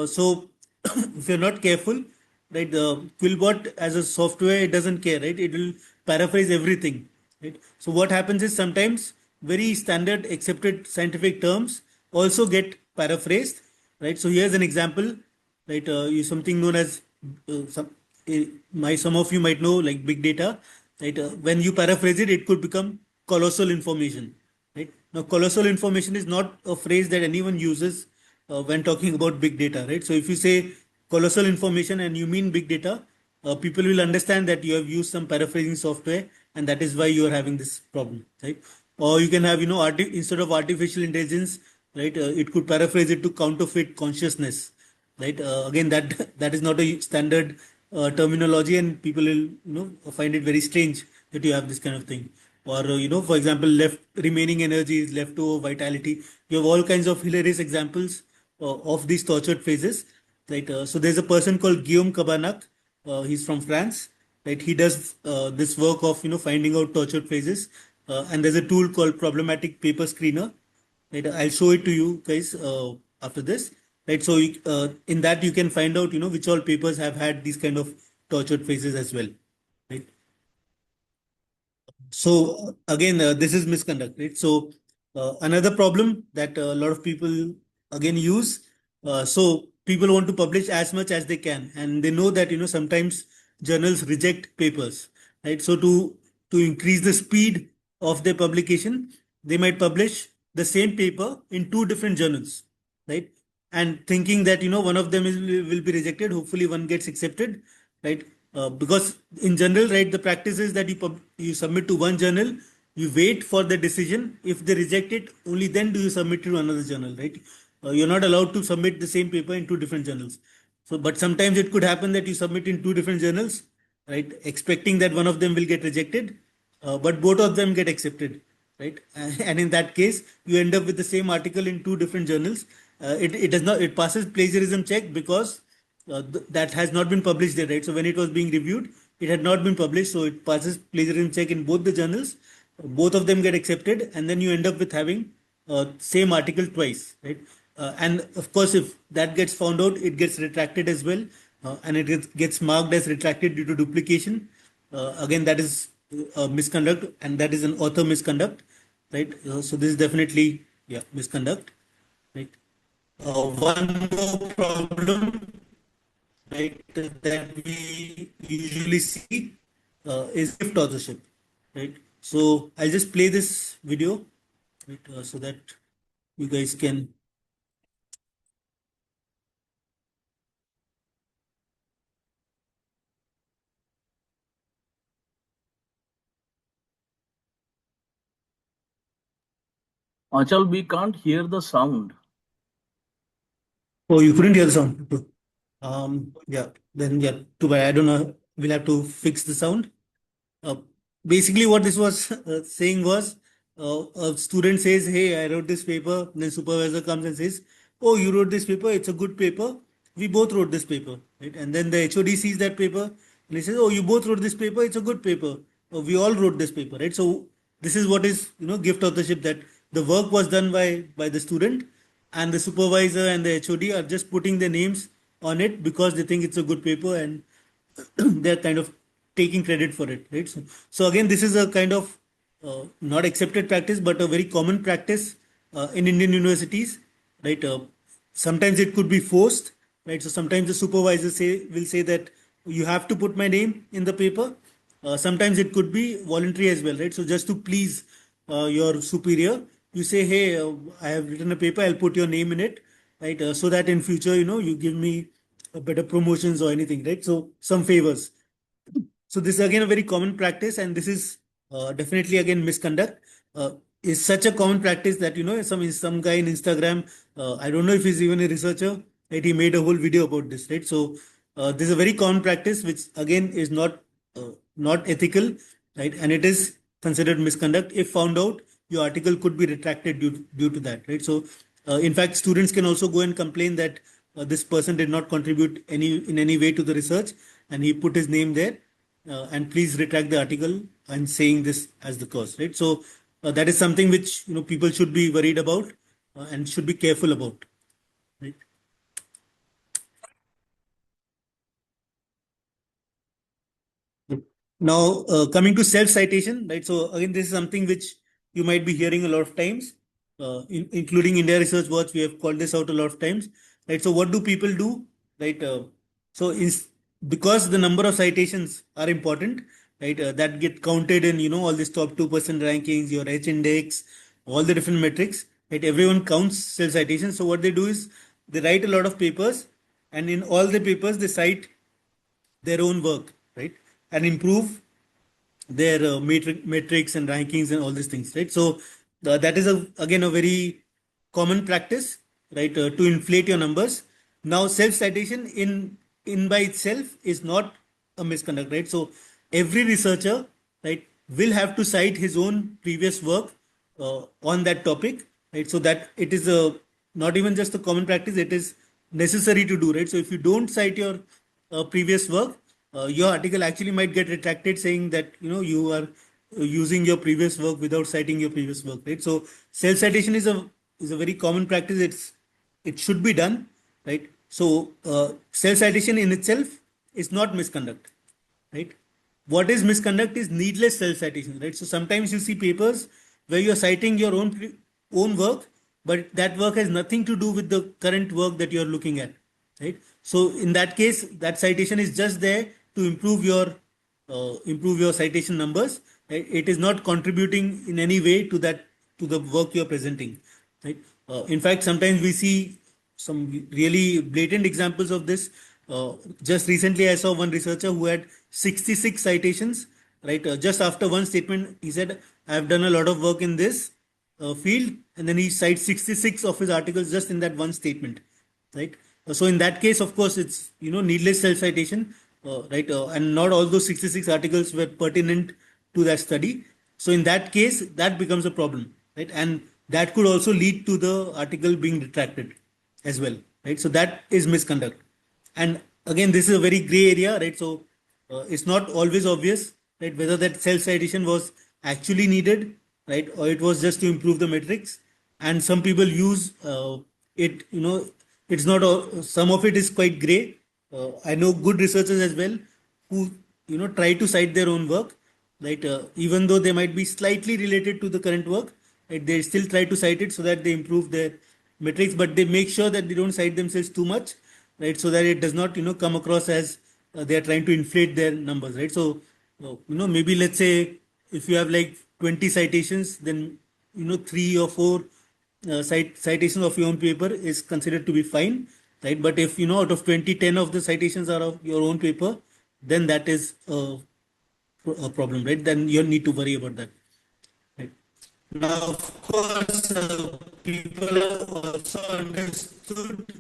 So, if you're not careful, right, the Quillbot as a software, it doesn't care, right? It will paraphrase everything, right? So, what happens is sometimes very standard accepted scientific terms also get paraphrased, right? So, here's an example, right? You something known as some of you might know like big data, right? When you paraphrase it, it could become colossal information, right? Now, colossal information is not a phrase that anyone uses when talking about big data, right? So, if you say colossal information and you mean big data, people will understand that you have used some paraphrasing software, and that is why you are having this problem, right? Or you can have, instead of artificial intelligence, right, it could paraphrase it to counterfeit consciousness, right? Again, that that is not a standard terminology, and people will, find it very strange that you have this kind of thing. Or, for example, left remaining energy is leftover vitality. You have all kinds of hilarious examples of these tortured phases, right? So there's a person called Guillaume Cabanach. He's from France, right? He does this work of, finding out tortured phases. And there's a tool called problematic paper screener, right? I'll show it to you guys after this, right? So in that you can find out, which all papers have had these kind of tortured phases as well, right? So again, this is misconduct, right? So another problem that a lot of people again use. So people want to publish as much as they can, and they know that sometimes journals reject papers, right? So to increase the speed of their publication, they might publish the same paper in two different journals, right? And thinking that one of them will be rejected, hopefully one gets accepted, right? Because in general, right, the practice is that you submit to one journal, you wait for the decision. If they reject it, only then do you submit to another journal, right? You're not allowed to submit the same paper in two different journals. So, but sometimes it could happen that you submit in two different journals, right, expecting that one of them will get rejected, but both of them get accepted, right? And in that case, you end up with the same article in two different journals. It does not, it passes plagiarism check because that has not been published there, right? So when it was being reviewed, it had not been published, so it passes plagiarism check in both the journals. Both of them get accepted, and then you end up with having same article twice, right? And of course, if that gets found out, it gets retracted as well, and it gets marked as retracted due to duplication. Again, that is misconduct, and that is an author misconduct, right? So this is definitely, yeah, misconduct, right? One more problem, right, that we usually see is gift authorship, right? So I'll just play this video, right, so that you guys can. Achal, we can't hear the sound. Oh, you couldn't hear the sound. Yeah, then yeah, too bad. I don't know. We'll have to fix the sound. Uh, Basically, what this was saying was a student says, "Hey, I wrote this paper." And then supervisor comes and says, "Oh, you wrote this paper. It's a good paper. We both wrote this paper." Right? And then the HOD sees that paper and he says, "Oh, you both wrote this paper. It's a good paper. Oh, we all wrote this paper." Right? So this is what is gift authorship, that the work was done by the student, and the supervisor and the HOD are just putting their names on it because they think it's a good paper, and they're kind of taking credit for it, right? So again, this is a kind of not accepted practice, but a very common practice in Indian universities, right? Sometimes it could be forced, right? So sometimes the supervisor will say that you have to put my name in the paper. Sometimes it could be voluntary as well, right? So just to please your superior, you say, "Hey, I have written a paper. I'll put your name in it, right? So that in future, you give me better promotions or anything, right? So some favors." So this is again a very common practice, and this is definitely again misconduct. Is such a common practice that some guy in Instagram, I don't know if he's even a researcher, right? He made a whole video about this, right? So this is a very common practice, which again is not ethical, right? And it is considered misconduct. If found out, your article could be retracted due to that, right? So in fact, students can also go and complain that this person did not contribute in any way to the research, and he put his name there, and please retract the article and saying this as the cause, right? So that is something which people should be worried about and should be careful about, right? Now, coming to self-citation, right? So again, this is something which you might be hearing a lot of times, including India Research Watch. We have called this out a lot of times, right? So what do people do, right? So is because the number of citations are important, right? That get counted in all these top 2% rankings, your H index, all the different metrics, right? Everyone counts self-citation. So what they do is they write a lot of papers, and in all the papers they cite their own work, right? And improve their metrics and rankings and all these things, right? So that is again a very common practice, right? To inflate your numbers. Now, self-citation in by itself is not a misconduct, right? So every researcher, right, will have to cite his own previous work on that topic, right? So that it is a not even just a common practice; it is necessary to do, right? So if you don't cite your previous work, your article actually might get retracted, saying that you are using your previous work without citing your previous work, right? So self citation is a very common practice. It should be done, right? So self citation in itself is not misconduct, right? What is misconduct is needless self citation, right? So sometimes you see papers where you are citing your own work, but that work has nothing to do with the current work that you are looking at, right? So in that case, that citation is just there to improve your citation numbers, right? It is not contributing in any way to the work you are presenting, right? In fact, sometimes we see some really blatant examples of this. Just recently, I saw one researcher who had 66 citations, right? Just after one statement, he said, "I have done a lot of work in this field," and then he cites 66 of his articles just in that one statement, right? So in that case, of course, it's needless self-citation, right? And not all those 66 articles were pertinent to that study. So in that case, that becomes a problem, right? And that could also lead to the article being retracted as well, right? So that is misconduct. And again, this is a very gray area, right? So it's not always obvious, right, whether that self-citation was actually needed, right, or it was just to improve the metrics. And some people use it, it's not all, some of it is quite gray. I know good researchers as well who try to cite their own work, right? Even though they might be slightly related to the current work, right, they still try to cite it so that they improve their metrics, but they make sure that they don't cite themselves too much, right? So that it does not come across as they are trying to inflate their numbers, right? So maybe let's say if you have like 20 citations, then three or four citations of your own paper is considered to be fine, right? But if out of 20, 10 of the citations are of your own paper, then that is a problem, right? Then you need to worry about that, right? Now, of course, people have also understood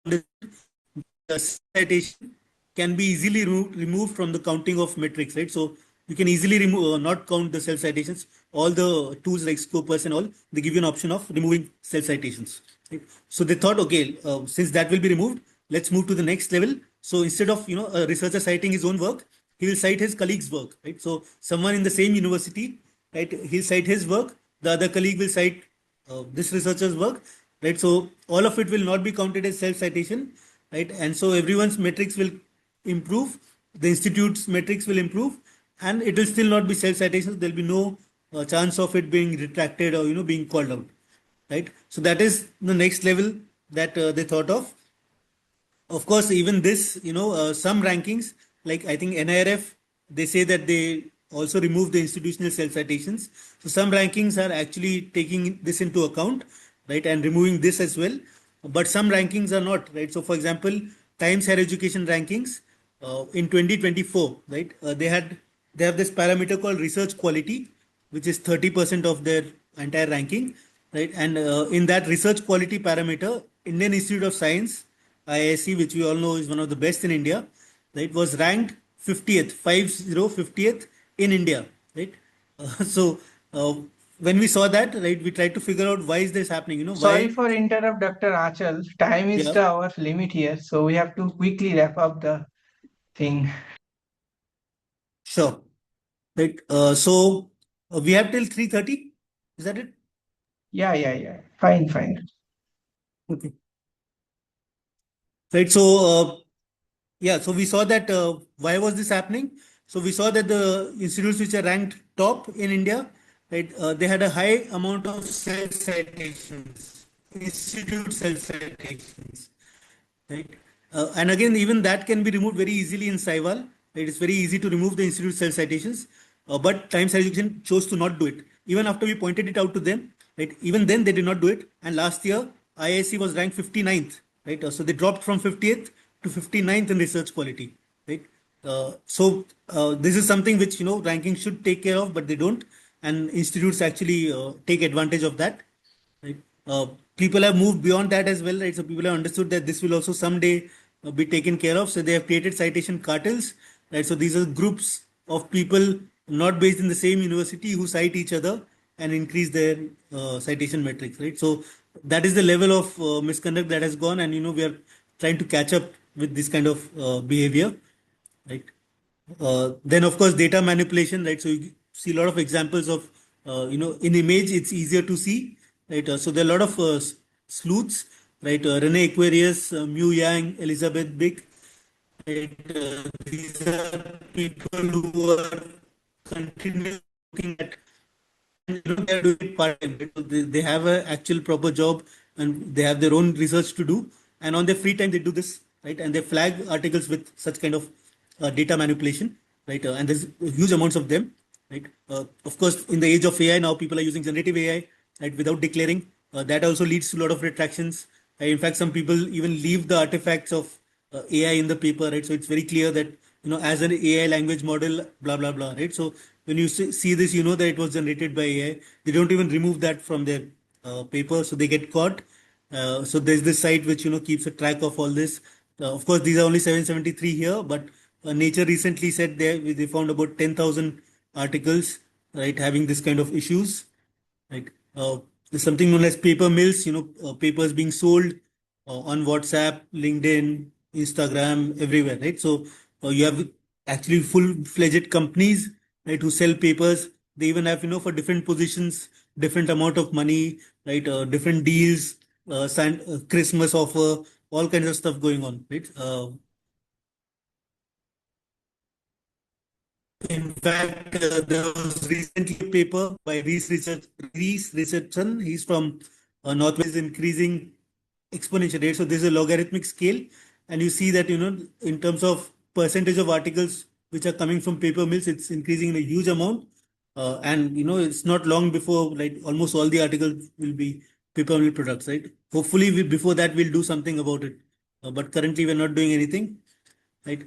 the citation can be easily removed from the counting of metrics, right? So you can easily remove, not count the self citations. All the tools like Scopus and all, they give you an option of removing self citations. Right? So they thought, okay, since that will be removed, let's move to the next level. So instead of a researcher citing his own work, he will cite his colleague's work, right? So someone in the same university, right, he'll cite his work, the other colleague will cite this researcher's work, right? So all of it will not be counted as self citation, right? And so everyone's metrics will improve, the institute's metrics will improve, and it will still not be self citations. There'll be no chance of it being retracted or being called out, right? So that is the next level that they thought of. Of course, even this, some rankings, like I think NIRF, they say that they also remove the institutional self citations. So some rankings are actually taking this into account, right, and removing this as well. But some rankings are not, right. So, for example, Times Higher Education rankings in 2024, right, they have this parameter called research quality, which is 30% of their entire ranking, right. And in that research quality parameter, Indian Institute of Science, IISc, which we all know is one of the best in India, right, was ranked 50th, 50th in India, right? So when we saw that, right, we tried to figure out why is this happening, Sorry why? for interrupt, Dr. Achal. Time is Yeah, our limit here, so we have to quickly wrap up the thing. sure, right. So we have till 3:30. Is that it? Yeah, yeah, yeah. Fine, fine. Okay. Right. So yeah, so we saw that why was this happening? So we saw that the institutes which are ranked top in India, right, they had a high amount of self citations, institute self citations, right? And again, even that can be removed very easily in Saival. It is very easy to remove the institute self citations, but Times Higher Education chose to not do it. Even after we pointed it out to them, right? Even then they did not do it. And last year, IISc was ranked 59th, right? So they dropped from 50th to 59th in research quality, right? So this is something which rankings should take care of, but they don't, and institutes actually take advantage of that, right? People have moved beyond that as well, right? So people have understood that this will also someday be taken care of. So they have created citation cartels, right? So these are groups of people not based in the same university who cite each other and increase their citation metrics, right? So that is the level of misconduct that has gone, and we are trying to catch up with this kind of behavior, right? Then of course data manipulation, right? So you see a lot of examples of in image it's easier to see, right? So there are a lot of sleuths, right? Rene Aquarius, Mu Yang, Elizabeth Bick, right? These are people who are continuously looking at, and they are doing it part time, right? So they have an actual proper job and they have their own research to do, and on their free time they do this, right? And they flag articles with such kind of data manipulation, right? And there's huge amounts of them, right? Of course, in the age of AI now, people are using generative AI, right, without declaring. That also leads to a lot of retractions. In fact, some people even leave the artifacts of AI in the paper, right? So it's very clear that as an AI language model, blah blah blah, right? So when you see this, you know that it was generated by AI. They don't even remove that from their paper, so they get caught. So there's this site which keeps a track of all this. Of course, these are only 773 here, but Nature recently said they found about 10,000 articles, right, having this kind of issues, right? There's something known as paper mills, papers being sold on WhatsApp, LinkedIn, Instagram, everywhere, right? So you have actually full-fledged companies, right, who sell papers. They even have, for different positions, different amount of money, right, different deals, Christmas offer, all kinds of stuff going on, right? In fact, there was recently a paper by Reese Richardson. He's from Northwest, is increasing exponential rate. So this is a logarithmic scale, and you see that in terms of percentage of articles which are coming from paper mills, it's increasing in a huge amount. And it's not long before like almost all the articles will be paper mill products, right? Hopefully, before that we'll do something about it. But currently we're not doing anything, right?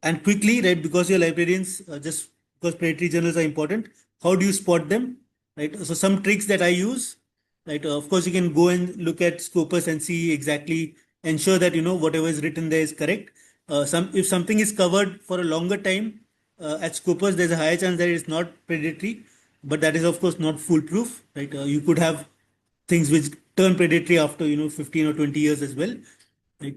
And quickly, right, because you're librarians, just because predatory journals are important, how do you spot them? right? So some tricks that I use, right? Of course, you can go and look at Scopus and see exactly, ensure that whatever is written there is correct. If something is covered for a longer time at Scopus, there's a higher chance that it's not predatory, but that is of course not foolproof, right? You could have things which turn predatory after 15 or 20 years as well, right?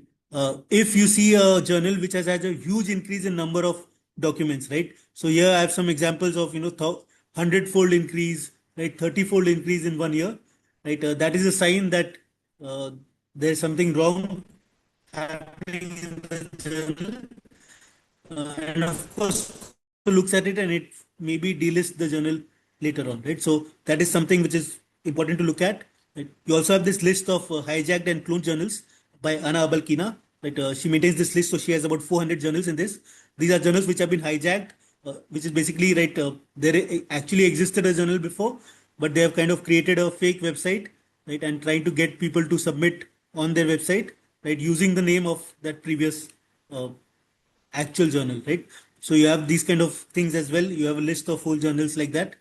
If you see a journal which has had a huge increase in number of documents, right? So here I have some examples of 100-fold increase, right? 30-fold increase in 1 year, right? That is a sign that uh, there's something wrong happening in the journal, and of course looks at it and it maybe delists the journal later on, right? So that is something which is important to look at, right? You also have this list of hijacked and cloned journals by Anna Abalkina, right? She maintains this list, so she has about 400 journals in this. These are journals which have been hijacked, which is basically, right, there actually existed a journal before, but they have kind of created a fake website, right, and trying to get people to submit on their website, right, using the name of that previous uh, actual journal, right? So you have these kind of things as well. You have a list of whole journals like that.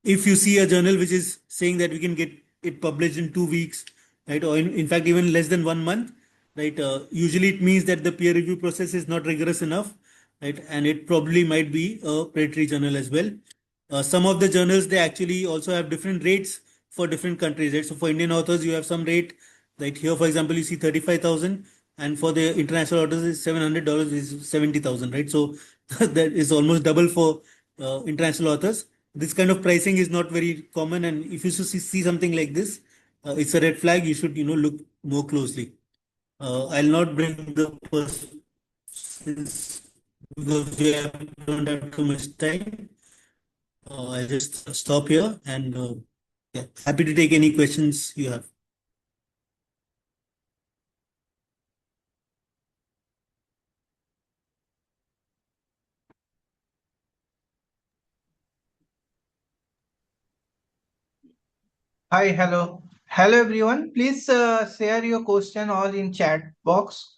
If you see a journal which is saying that we can get it published in 2 weeks, right, or in fact even less than 1 month, right, usually it means that the peer review process is not rigorous enough, right, and it probably might be a predatory journal as well. Some of the journals, they actually also have different rates for different countries, right? So for Indian authors, you have some rate, like here, for example, you see 35,000, and for the international authors, is $700, is 70,000, right? So that is almost double for international authors. This kind of pricing is not very common, and if you see something like this, it's a red flag. You should look more closely. I'll not bring the since because don't have too much time. I'll just stop here and yeah, happy to take any questions you have. Hi, hello. Hello everyone. Please share your question all in chat box.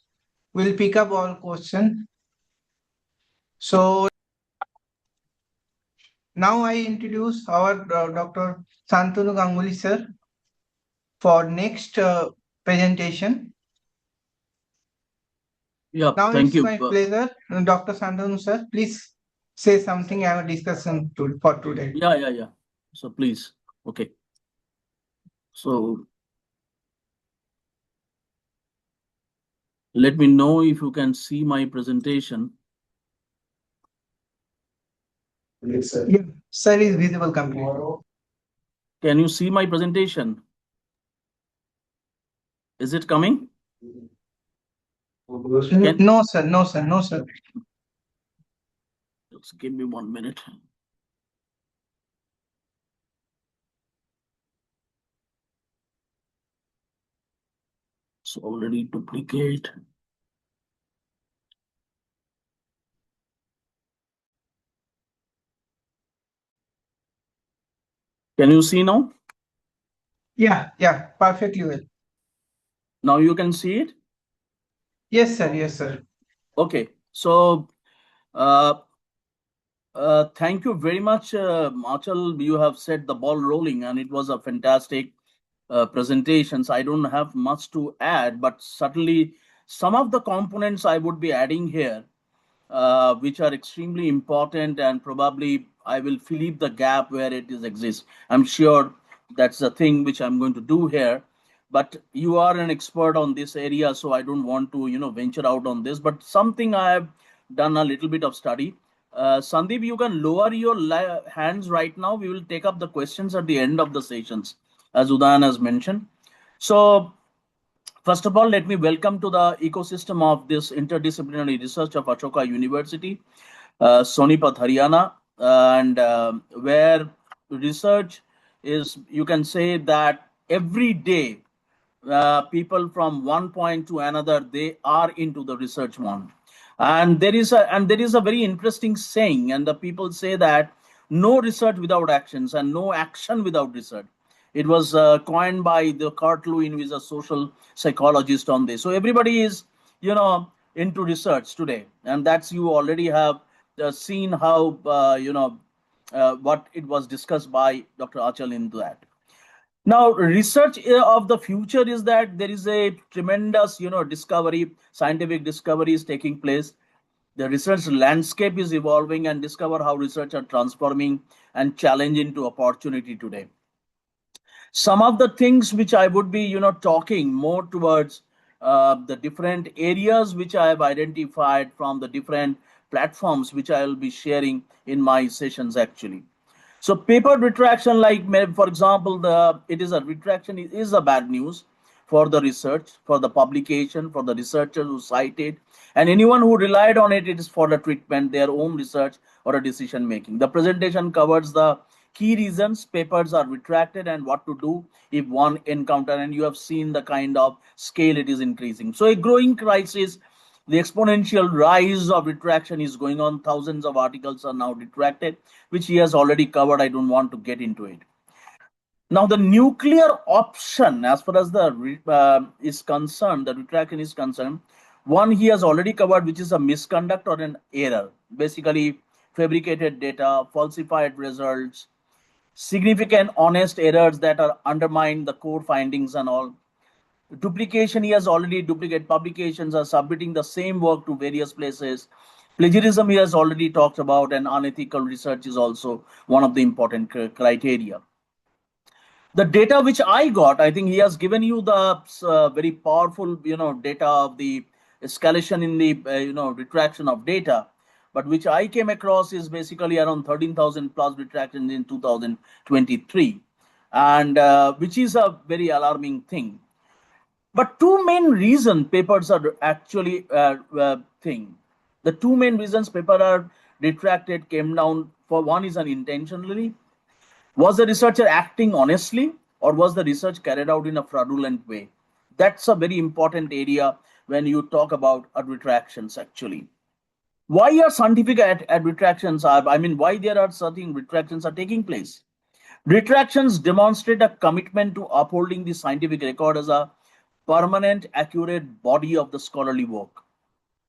We'll pick up all question. So now I introduce our Dr. Santanu Ganguly sir for next presentation. Yeah, Now thank it's you. my pleasure, Dr. Santanu sir. Please say something our discussion for today. Yeah. So please, okay. So let me know if you can see my presentation. Yes, sir. Yeah, sir is visible completely. Can you see my presentation? Is it coming? No, sir. No, sir. No, sir. Just give me 1 minute. So already duplicate. Can you see now? Yeah, perfectly well. Now you can see it? Yes, sir. Yes, sir. Okay. So thank you very much, Achal. You have set the ball rolling, and it was a fantastic presentations. I don't have much to add, but certainly some of the components I would be adding here, which are extremely important, and probably I will fill in the gap where it is exists. I'm sure that's the thing which I'm going to do here. But you are an expert on this area, so I don't want to, venture out on this. But something I have done a little bit of study. Sandeep, you can lower your hands right now. We will take up the questions at the end of the sessions, as Udayan has mentioned. So first of all, let me welcome to the ecosystem of this interdisciplinary research of Ashoka University, Sonipat, Haryana, and where research is, you can say that every day, people from one point to another, they are into the research one. And there is a very interesting saying, and the people say that no research without actions and no action without research. It was coined by the Kurt Lewin, who is a social psychologist on this. So everybody is, into research today, and that's, you already have seen how what it was discussed by Dr. Achal in that. Now, research of the future is that there is a tremendous, discovery, scientific discovery is taking place. The research landscape is evolving, and discover how research are transforming and challenging to opportunity today. Some of the things which I would be, talking more towards the different areas which I have identified from the different platforms which I will be sharing in my sessions actually. So paper retraction, like for example, it is a retraction is a bad news for the research, for the publication, for the researchers who cite it, and anyone who relied on it. It is for the treatment, their own research or a decision making. The presentation covers the key reasons papers are retracted and what to do if one encounter, and you have seen the kind of scale it is increasing. So a growing crisis, the exponential rise of retraction is going on. Thousands of articles are now retracted, which he has already covered. I don't want to get into it. Now, the nuclear option, as far as the is concerned, the retraction is concerned, one he has already covered, which is a misconduct or an error. Basically, fabricated data, falsified results, significant honest errors that are undermine the core findings and all. Duplication, he has already duplicate publications are submitting the same work to various places. Plagiarism, he has already talked about, and unethical research is also one of the important criteria. The data which I got, I think he has given you the very powerful, data of the escalation in the, retraction of data. But which I came across is basically around 13,000 plus retractions in 2023, and which is a very alarming thing. But two main reasons papers are actually thing. The two main reasons paper are retracted came down for one is unintentionally. Was the researcher acting honestly, or was the research carried out in a fraudulent way? That's a very important area when you talk about retractions actually. Why are scientific retractions are, I mean, why there are certain retractions are taking place? Retractions demonstrate a commitment to upholding the scientific record as a permanent, accurate body of the scholarly work.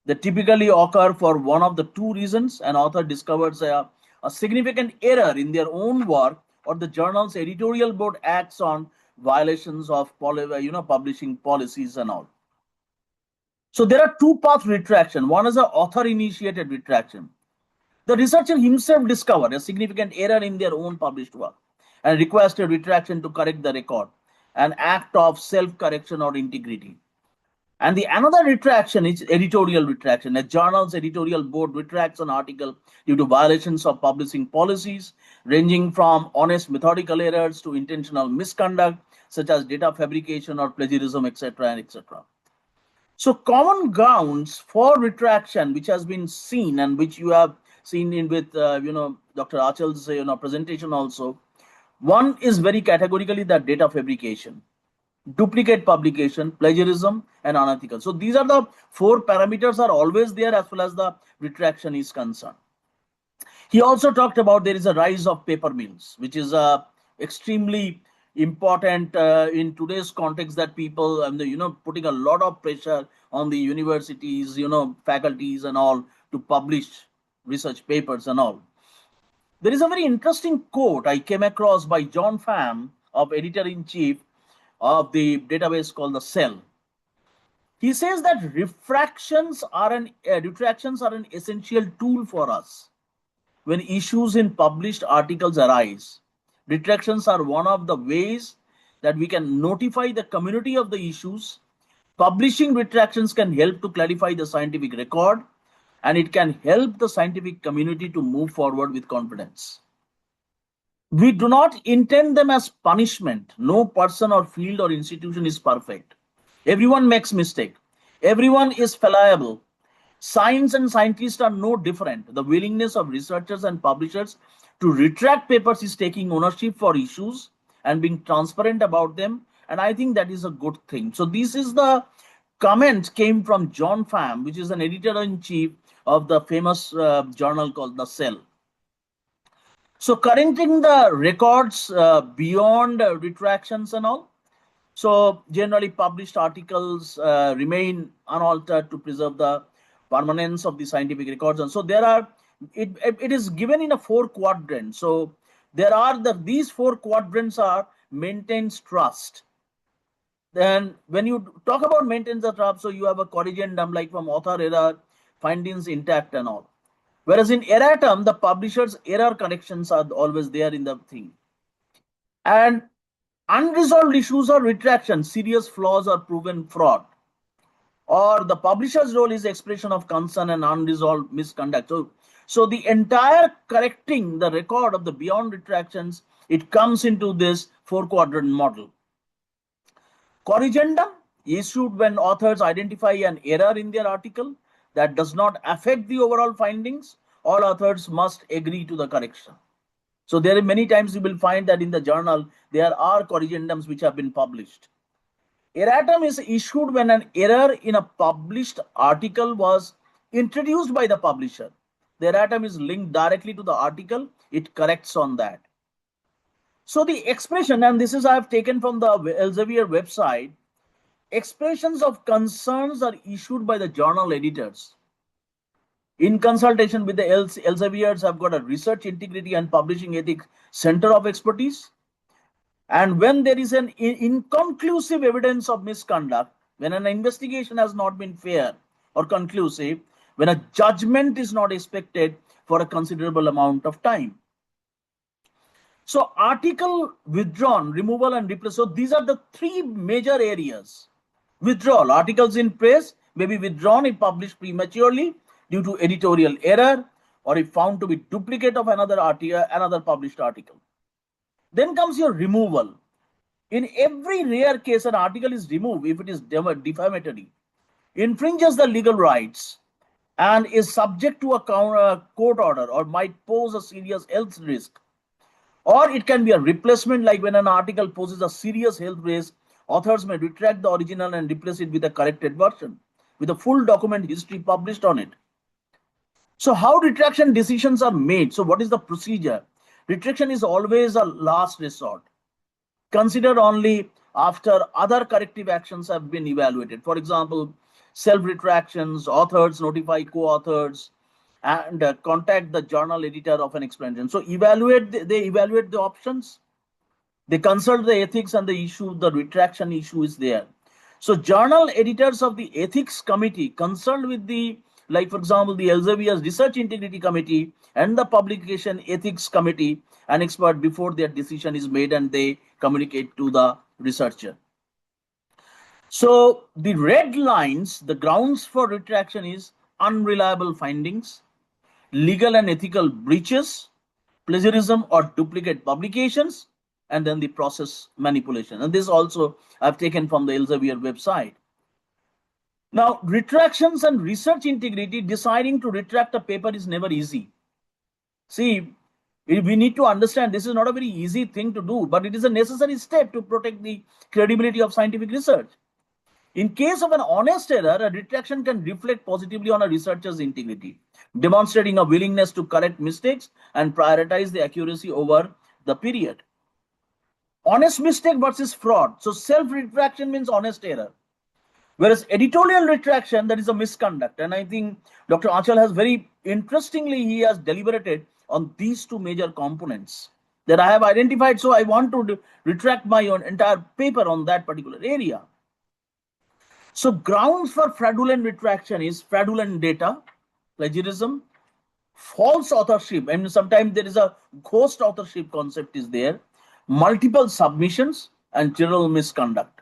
They typically occur for one of the two reasons: an author discovers a significant error in their own work, or the journal's editorial board acts on violations of publishing policies and all. So there are two path retraction. One is an author initiated retraction. The researcher himself discovered a significant error in their own published work and requested retraction to correct the record, an act of self-correction or integrity. And the another retraction is editorial retraction. A journal's editorial board retracts an article due to violations of publishing policies, ranging from honest methodical errors to intentional misconduct, such as data fabrication or plagiarism, etc., and etc. So common grounds for retraction, which has been seen and which you have seen in with Dr. Achal's presentation also. One is very categorically that data fabrication, duplicate publication, plagiarism, and unethical. So these are the four parameters are always there as well as the retraction is concerned. He also talked about there is a rise of paper mills, which is extremely important in today's context, that people putting a lot of pressure on the universities, faculties and all to publish research papers and all. There is a very interesting quote I came across by John Pham, of editor-in-chief of the database called the Cell. He says that retractions are an essential tool for us when issues in published articles arise. Retractions are one of the ways that we can notify the community of the issues. Publishing retractions can help to clarify the scientific record, and it can help the scientific community to move forward with confidence. We do not intend them as punishment. No person or field or institution is perfect. Everyone makes mistake. Everyone is fallible. Science and scientists are no different. The willingness of researchers and publishers to retract papers is taking ownership for issues and being transparent about them. And I think that is a good thing. So this is the comment came from John Pham, which is an editor-in-chief of the famous journal called The Cell. So correcting the records beyond retractions and all. So generally published articles remain unaltered to preserve the permanence of the scientific records. And so there are it is given in a 4 quadrant. So there are these 4 quadrants are maintains trust. Then when you talk about maintenance the trust, so you have a corrigendum like from author error, findings intact and all. Whereas in erratum, the publisher's error corrections are always there in the thing. And unresolved issues or retraction, serious flaws or proven fraud. Or the publisher's role is expression of concern and unresolved misconduct. So the entire correcting the record of the beyond retractions, it comes into this 4 quadrant model. Corrigendum issued when authors identify an error in their article that does not affect the overall findings. All authors must agree to the correction. So there are many times you will find that in the journal there are corrigendums which have been published. Erratum is issued when an error in a published article was introduced by the publisher. The erratum is linked directly to the article, it corrects on that. So the expression, and this is I have taken from the Elsevier website, expressions of concerns are issued by the journal editors. In consultation with the Elseviers, I've got a research integrity and publishing ethics center of expertise. And when there is an inconclusive evidence of misconduct, when an investigation has not been fair or conclusive, when a judgment is not expected for a considerable amount of time. So article withdrawn, removal and replace. So these are the 3 major areas. Withdrawal, articles in press may be withdrawn if published prematurely due to editorial error or if found to be duplicate of another published article. Then comes your removal. In every rare case, an article is removed if it is defamatory, infringes the legal rights, and is subject to a court order or might pose a serious health risk. Or it can be a replacement, like when an article poses a serious health risk, authors may retract the original and replace it with a corrected version, with a full document history published on it. So how retraction decisions are made? So what is the procedure? Retraction is always a last resort. Considered only after other corrective actions have been evaluated. For example, self-retractions, authors notify co-authors, and contact the journal editor of an explanation. So they evaluate the options, they consult the ethics and the issue, the retraction issue is there. So journal editors of the ethics committee consult with the, like for example, the Elsevier's research integrity committee and the publication ethics committee, an expert before their decision is made and they communicate to the researcher. So the red lines, the grounds for retraction is unreliable findings, legal and ethical breaches, plagiarism or duplicate publications, and then the process manipulation. And this also I've taken from the Elsevier website. Now, retractions and research integrity, deciding to retract a paper is never easy. See, we need to understand this is not a very easy thing to do, but it is a necessary step to protect the credibility of scientific research. In case of an honest error, a retraction can reflect positively on a researcher's integrity, demonstrating a willingness to correct mistakes and prioritize the accuracy over the period. Honest mistake versus fraud. So self-retraction means honest error. Whereas editorial retraction, that is a misconduct. And I think Dr. Achal has very interestingly, he has deliberated on these 2 major components that I have identified. So I want to retract my own entire paper on that particular area. So grounds for fraudulent retraction is fraudulent data, plagiarism, false authorship. I mean, sometimes there is a ghost authorship concept is there, multiple submissions, and general misconduct.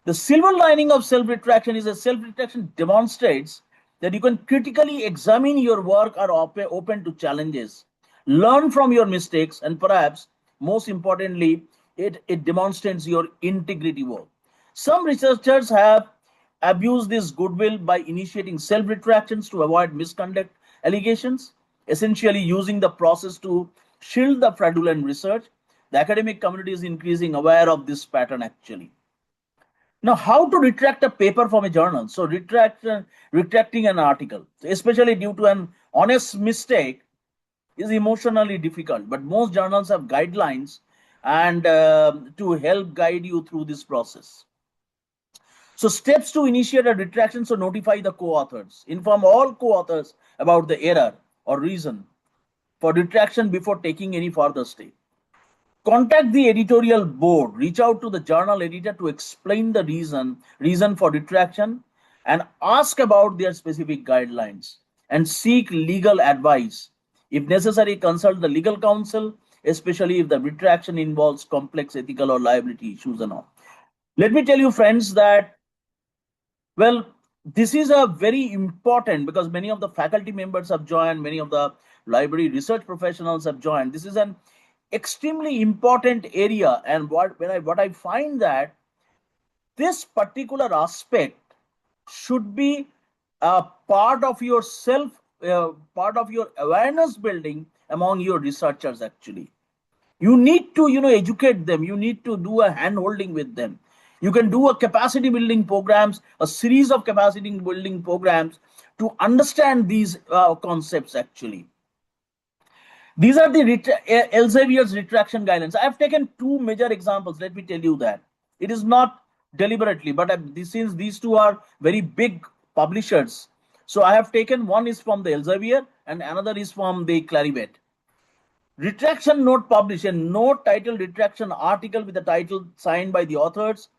The silver lining of self-retraction is that self-retraction demonstrates that you can critically examine your work, are open to challenges, learn from your mistakes, and perhaps most importantly, it demonstrates your integrity work. Some researchers have abused this goodwill by initiating self-retractions to avoid misconduct allegations, essentially using the process to shield the fraudulent research. The academic community is increasingly aware of this pattern actually. Now, how to retract a paper from a journal? So retracting an article, especially due to an honest mistake, is emotionally difficult, but most journals have guidelines and to help guide you through this process. So steps to initiate a retraction: so notify the co-authors, inform all co-authors about the error, or reason for retraction before taking any further step. Contact the editorial board, reach out to the journal editor to explain the reason for retraction, and ask about their specific guidelines and seek legal advice. If necessary, consult the legal counsel, especially if the retraction involves complex ethical or liability issues and all. Let me tell you, friends, that, well, this is a very important, because many of the faculty members have joined, many of the library research professionals have joined. This is an extremely important area, and what I find that this particular aspect should be a part of your part of your awareness building among your researchers. Actually, you need to educate them, you need to do a hand holding with them. You can do a capacity building programs, a series of capacity building programs to understand these concepts. Actually, these are the Elsevier's retraction guidelines. I have taken two major examples. Let me tell you that it is not deliberately, but since these two are very big publishers, so I have taken, one is from the Elsevier and another is from the Clarivate. Retraction note published, a note titled retraction article with the title signed by the authors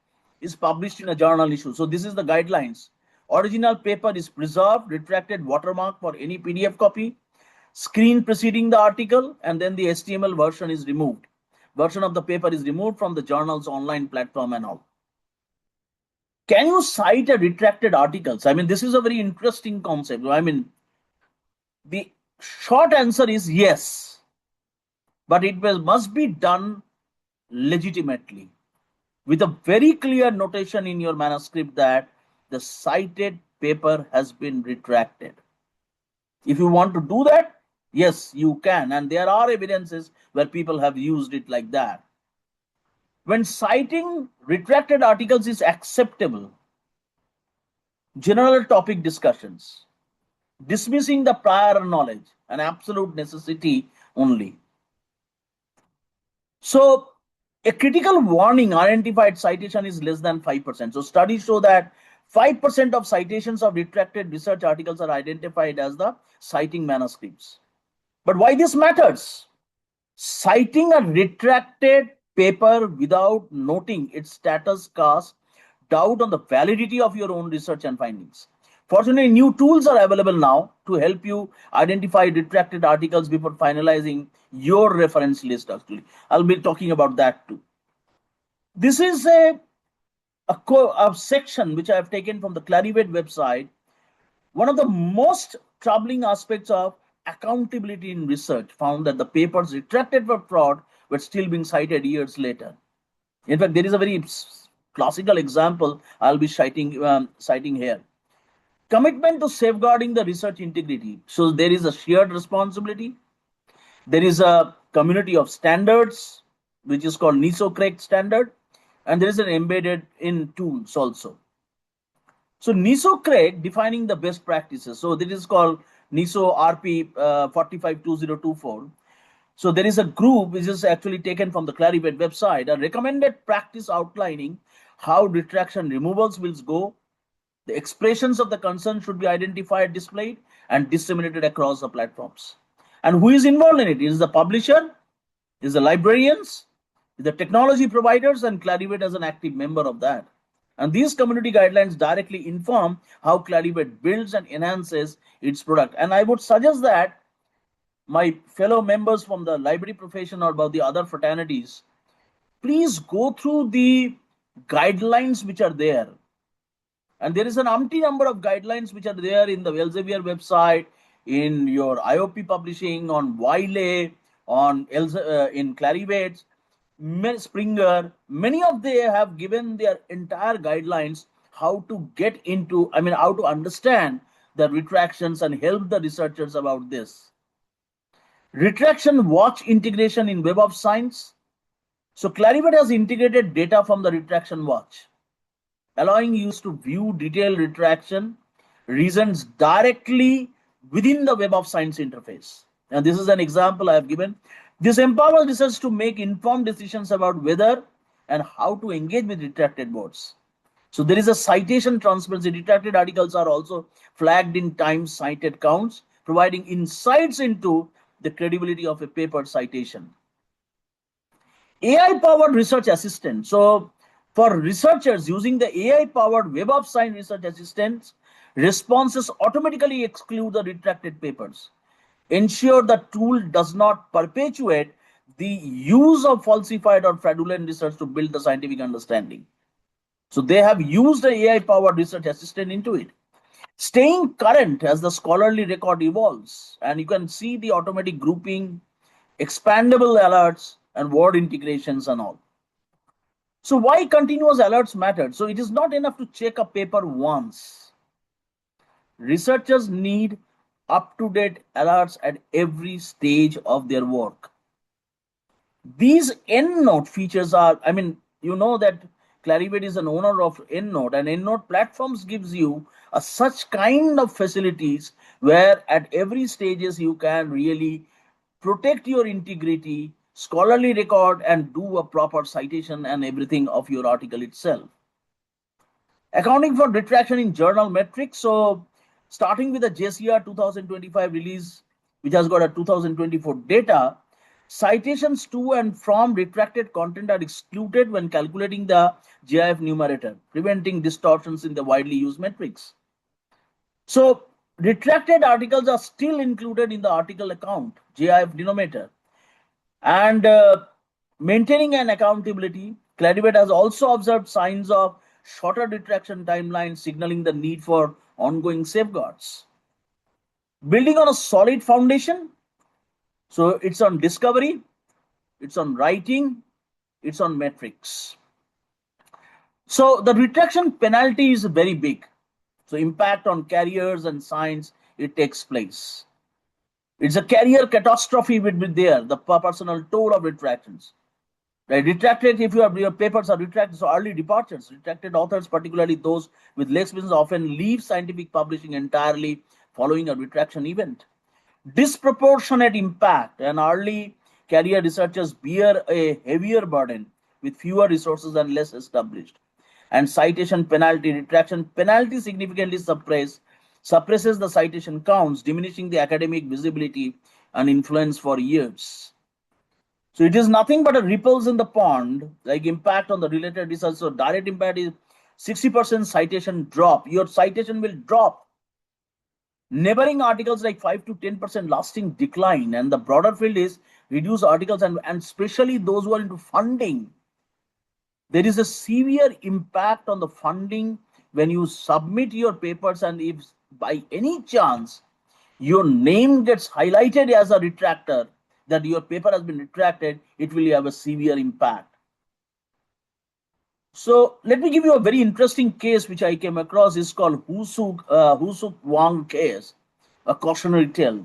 is published in a journal issue. So this is the guidelines. Original paper is preserved, retracted watermark for any PDF copy, screen preceding the article, and then the HTML version is removed. Version of the paper is removed from the journal's online platform and all. Can you cite a retracted articles? I mean, this is a very interesting concept. I mean, the short answer is yes, but it must be done legitimately with a very clear notation in your manuscript that the cited paper has been retracted. If you want to do that, yes, you can, and there are evidences where people have used it like that. When citing retracted articles is acceptable, general topic discussions, dismissing the prior knowledge, an absolute necessity only. So a critical warning identified citation is less than 5%. So studies show that 5% of citations of retracted research articles are identified as the citing manuscripts. But why this matters? Citing a retracted paper without noting its status casts doubt on the validity of your own research and findings. Fortunately, new tools are available now to help you identify retracted articles before finalizing your reference list. Actually, I'll be talking about that too. This is a section which I have taken from the Clarivate website. One of the most troubling aspects of accountability in research found that the papers retracted for fraud were still being cited years later. In fact, there is a very classical example I'll be citing here. Commitment to safeguarding the research integrity. So there is a shared responsibility. There is a community of standards, which is called NISO-CREG standard, and there is an embedded in tools also. So NISO-CREG defining the best practices. So this is called NISO RP 452024. So there is a group which is actually taken from the Clarivate website, a recommended practice outlining how retraction removals will go. The expressions of the concern should be identified, displayed, and disseminated across the platforms. And who is involved in it? It is the publisher, it is the librarians, it is the technology providers, and Clarivate as an active member of that. And these community guidelines directly inform how Clarivate builds and enhances its product. And I would suggest that my fellow members from the library profession or about the other fraternities, please go through the guidelines which are there. And there is an umpty number of guidelines which are there in the Elsevier website, in your IOP publishing, on Wiley, in Clarivate, Springer. Many of them have given their entire guidelines how to get into, how to understand the retractions and help the researchers about this. Retraction watch integration in Web of Science. So Clarivate has integrated data from the retraction watch, allowing you to view detailed retraction reasons directly within the Web of Science interface. And this is an example I have given. This empowers researchers to make informed decisions about whether and how to engage with retracted boards. So there is a citation transparency. Retracted articles are also flagged in times cited counts providing insights into the credibility of a paper citation. AI-powered research assistant. So for researchers using the AI-powered Web of Science research assistants, responses automatically exclude the retracted papers. Ensure the tool does not perpetuate the use of falsified or fraudulent research to build the scientific understanding. So they have used the AI-powered research assistant into it. Staying current as the scholarly record evolves, and you can see the automatic grouping, expandable alerts, and word integrations and all. So why continuous alerts matter? So it is not enough to check a paper once. Researchers need up-to-date alerts at every stage of their work. These EndNote features are, you know that Clarivate is an owner of EndNote, and EndNote platforms gives you such kind of facilities where at every stages you can really protect your integrity, scholarly record, and do a proper citation and everything of your article itself. Accounting for retraction in journal metrics. So starting with the JCR 2025 release, which has got a 2024 data, citations to and from retracted content are excluded when calculating the JIF numerator, preventing distortions in the widely used metrics. So retracted articles are still included in the article account, JIF denominator. And maintaining an accountability, Clarivate has also observed signs of shorter retraction timelines, signaling the need for ongoing safeguards. Building on a solid foundation, so it's on discovery, it's on writing, it's on metrics. So the retraction penalty is very big. So impact on careers and science, it takes place. It's a career catastrophe will be there, the personal toll of retractions. Right, retracted, if your papers are retracted, so early departures, retracted authors, particularly those with less experience, often leave scientific publishing entirely following a retraction event. Disproportionate impact, and early career researchers bear a heavier burden with fewer resources and less established. And citation penalty, retraction penalty significantly suppresses the citation counts, diminishing the academic visibility and influence for years. So it is nothing but a ripples in the pond, like impact on the related research. So direct impact is 60% citation drop. Your citation will drop. Neighboring articles like 5 to 10% lasting decline, and the broader field is reduce articles and especially those who are into funding. There is a severe impact on the funding when you submit your papers, and if by any chance your name gets highlighted as a retractor, that your paper has been retracted, it will have a severe impact. So let me give you a very interesting case which I came across. It's called Husuk Wang case, a cautionary tale.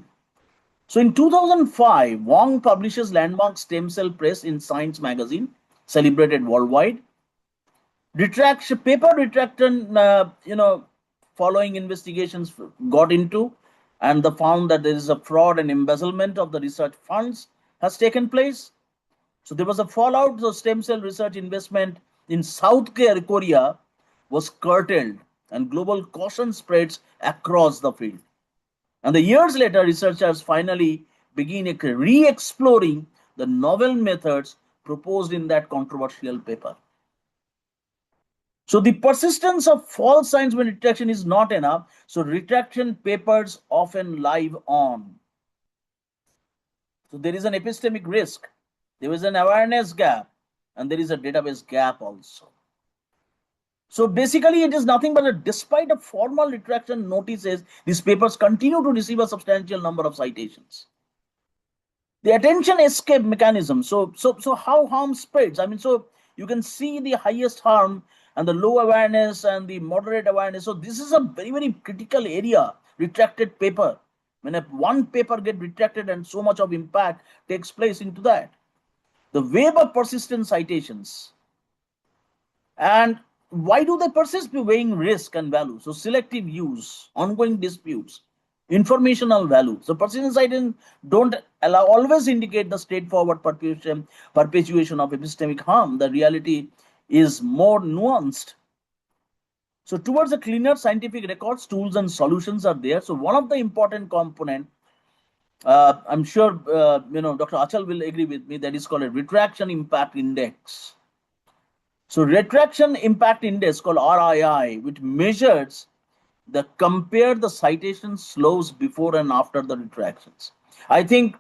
So in 2005, Wang publishes landmark stem cell press in Science magazine, celebrated worldwide. Paper retraction, following investigations got into, and the found that there is a fraud and embezzlement of the research funds has taken place. So there was a fallout. So stem cell research investment in South Korea was curtailed, and global caution spreads across the field. And the years later, researchers finally begin re-exploring the novel methods proposed in that controversial paper. So the persistence of false signs when retraction is not enough. So retraction papers often live on. So there is an epistemic risk, there is an awareness gap, and there is a database gap also. So basically, it is nothing but despite a formal retraction notices, these papers continue to receive a substantial number of citations. The attention escape mechanism. So how harm spreads? So you can see the highest harm and the low awareness and the moderate awareness. So this is a very, very critical area, retracted paper. When one paper gets retracted and so much of impact takes place into that. The wave of persistent citations. And why do they persist? Weighing risk and value. So selective use, ongoing disputes, informational value. So persistent citations don't always indicate the straightforward perpetuation of epistemic harm. The reality is more nuanced. So towards a cleaner scientific records, tools and solutions are there. So one of the important component, I'm sure Dr. Achal will agree with me, that is called a retraction impact index. So retraction impact index called RII, which measures compare the citation slows before and after the retractions. I think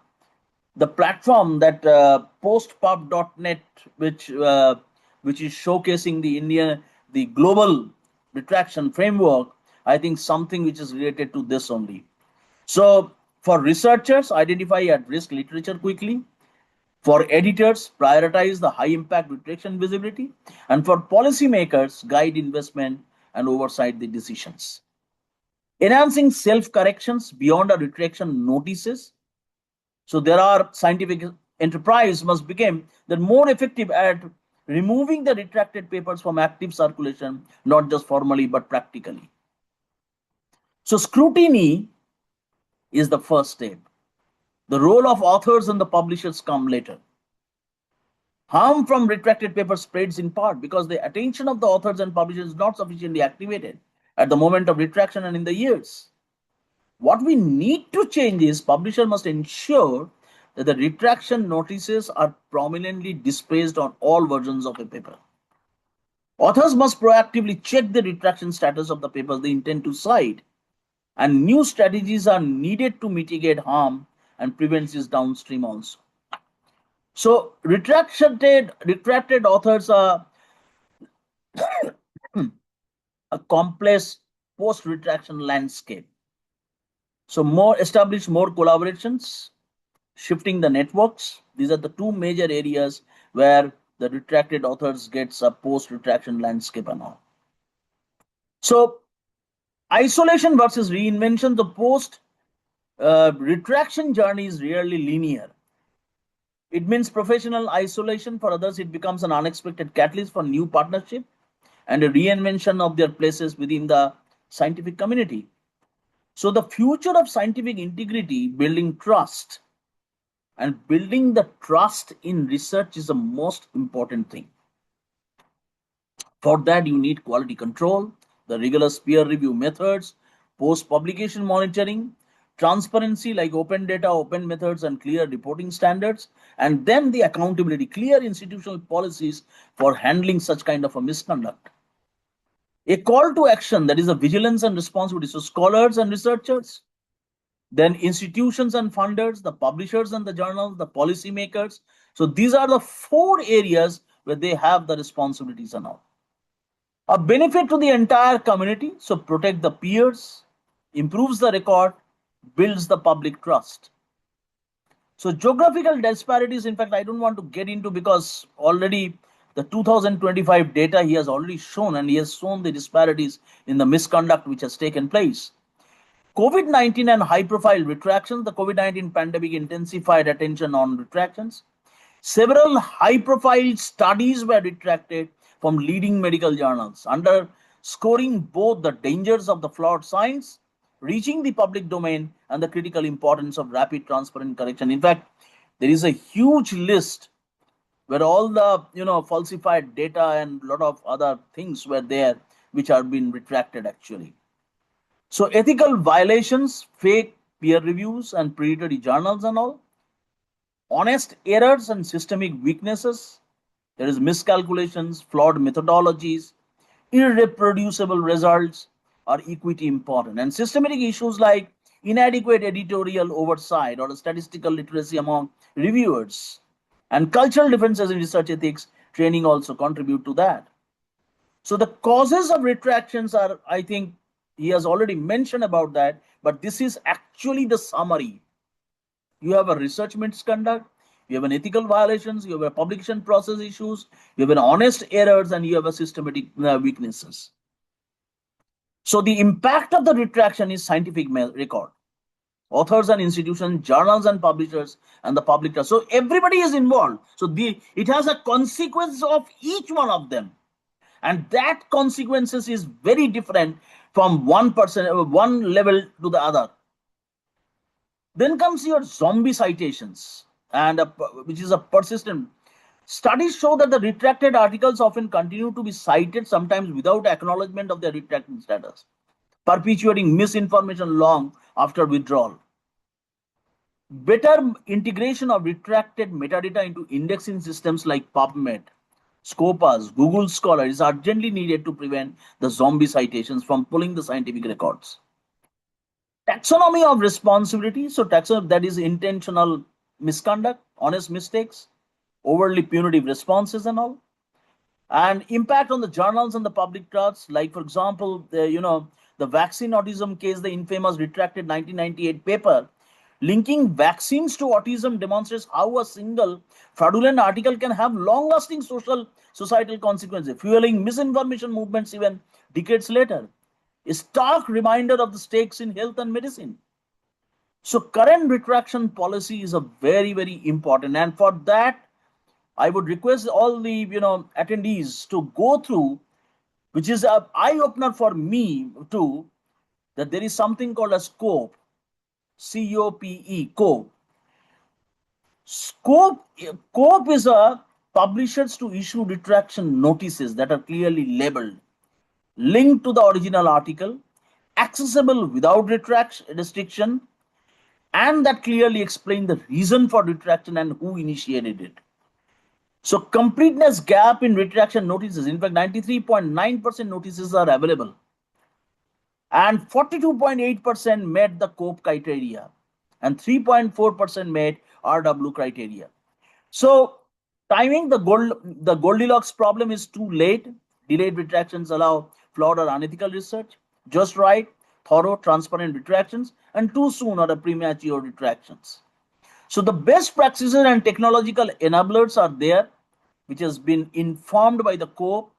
the platform that postpub.net, which is showcasing the global retraction framework, I think something which is related to this only. So for researchers, identify at-risk literature quickly. For editors, prioritize the high impact retraction visibility. And for policymakers, guide investment and oversight the decisions. Enhancing self-corrections beyond a retraction notices. So there are scientific enterprise must become that more effective at removing the retracted papers from active circulation, not just formally but practically. So scrutiny is the first step. The role of authors and the publishers come later. Harm from retracted papers spreads in part because the attention of the authors and publishers is not sufficiently activated at the moment of retraction and in the years. What we need to change is publisher must ensure that the retraction notices are prominently displayed on all versions of a paper. Authors must proactively check the retraction status of the papers they intend to cite, and new strategies are needed to mitigate harm and prevent this downstream also. So retracted authors are a complex post-retraction landscape. So establish more collaborations, shifting the networks. These are the two major areas where the retracted authors gets a post-retraction landscape and all. So isolation versus reinvention, the post retraction journey is rarely linear. It means professional isolation. For others, it becomes an unexpected catalyst for new partnership and a reinvention of their places within the scientific community. So the future of scientific integrity, building trust, and building the trust in research is the most important thing. For that, you need quality control, the rigorous peer review methods, post publication monitoring, transparency like open data, open methods, and clear reporting standards, and then the accountability, clear institutional policies for handling such kind of a misconduct. A call to action, that is a vigilance and responsibility. So scholars and researchers, then institutions and funders, the publishers and the journals, the policymakers. So these are the four areas where they have the responsibilities and all. A benefit to the entire community, so protect the peers, improves the record, builds the public trust. So geographical disparities, in fact, I don't want to get into because already the 2025 data he has already shown, and he has shown the disparities in the misconduct which has taken place. COVID-19 and high-profile retractions, the COVID-19 pandemic intensified attention on retractions. Several high-profile studies were retracted from leading medical journals, underscoring both the dangers of the flawed science, reaching the public domain, and the critical importance of rapid, transparent correction. In fact, there is a huge list where all the falsified data and a lot of other things were there, which are being retracted actually. So ethical violations, fake peer reviews and predatory journals and all, honest errors and systemic weaknesses, there is miscalculations, flawed methodologies, irreproducible results are equally important. And systematic issues like inadequate editorial oversight or statistical literacy among reviewers and cultural differences in research ethics training also contribute to that. So the causes of retractions are, I think, he has already mentioned about that, but this is actually the summary. You have a research misconduct, you have an ethical violations, you have a publication process issues, you have an honest errors, and you have a systematic weaknesses. So the impact of the retraction is scientific record. Authors and institutions, journals and publishers, and the public trust. So everybody is involved. So it has a consequence of each one of them. And that consequences is very different from one level to the other. Then comes your zombie citations, and which is a persistent. Studies show that the retracted articles often continue to be cited, sometimes without acknowledgement of their retracted status, perpetuating misinformation long after withdrawal. Better integration of retracted metadata into indexing systems like PubMed, Scopus, Google Scholar is urgently needed to prevent the zombie citations from pulling the scientific records. Taxonomy of responsibility. So, taxonomy, that is intentional misconduct, honest mistakes, overly punitive responses, and all. And impact on the journals and the public trust, like, for example, the vaccine autism case, the infamous retracted 1998 paper linking vaccines to autism demonstrates how a single fraudulent article can have long-lasting societal consequences, fueling misinformation movements even decades later. A stark reminder of the stakes in health and medicine. So current retraction policy is a very, very important, and for that I would request all the attendees to go through, which is an eye opener for me too, that there is something called a scope, COPE. Scope is a publishers to issue retraction notices that are clearly labeled, linked to the original article, accessible without restriction, and that clearly explain the reason for retraction and who initiated it. So completeness gap in retraction notices. In fact, 93.9% notices are available, and 42.8% met the COPE criteria, and 3.4% met RW criteria. So timing, the Goldilocks problem is too late. Delayed retractions allow flawed or unethical research. Just right, thorough, transparent retractions, and too soon or premature retractions. So the best practices and technological enablers are there, which has been informed by the COPE.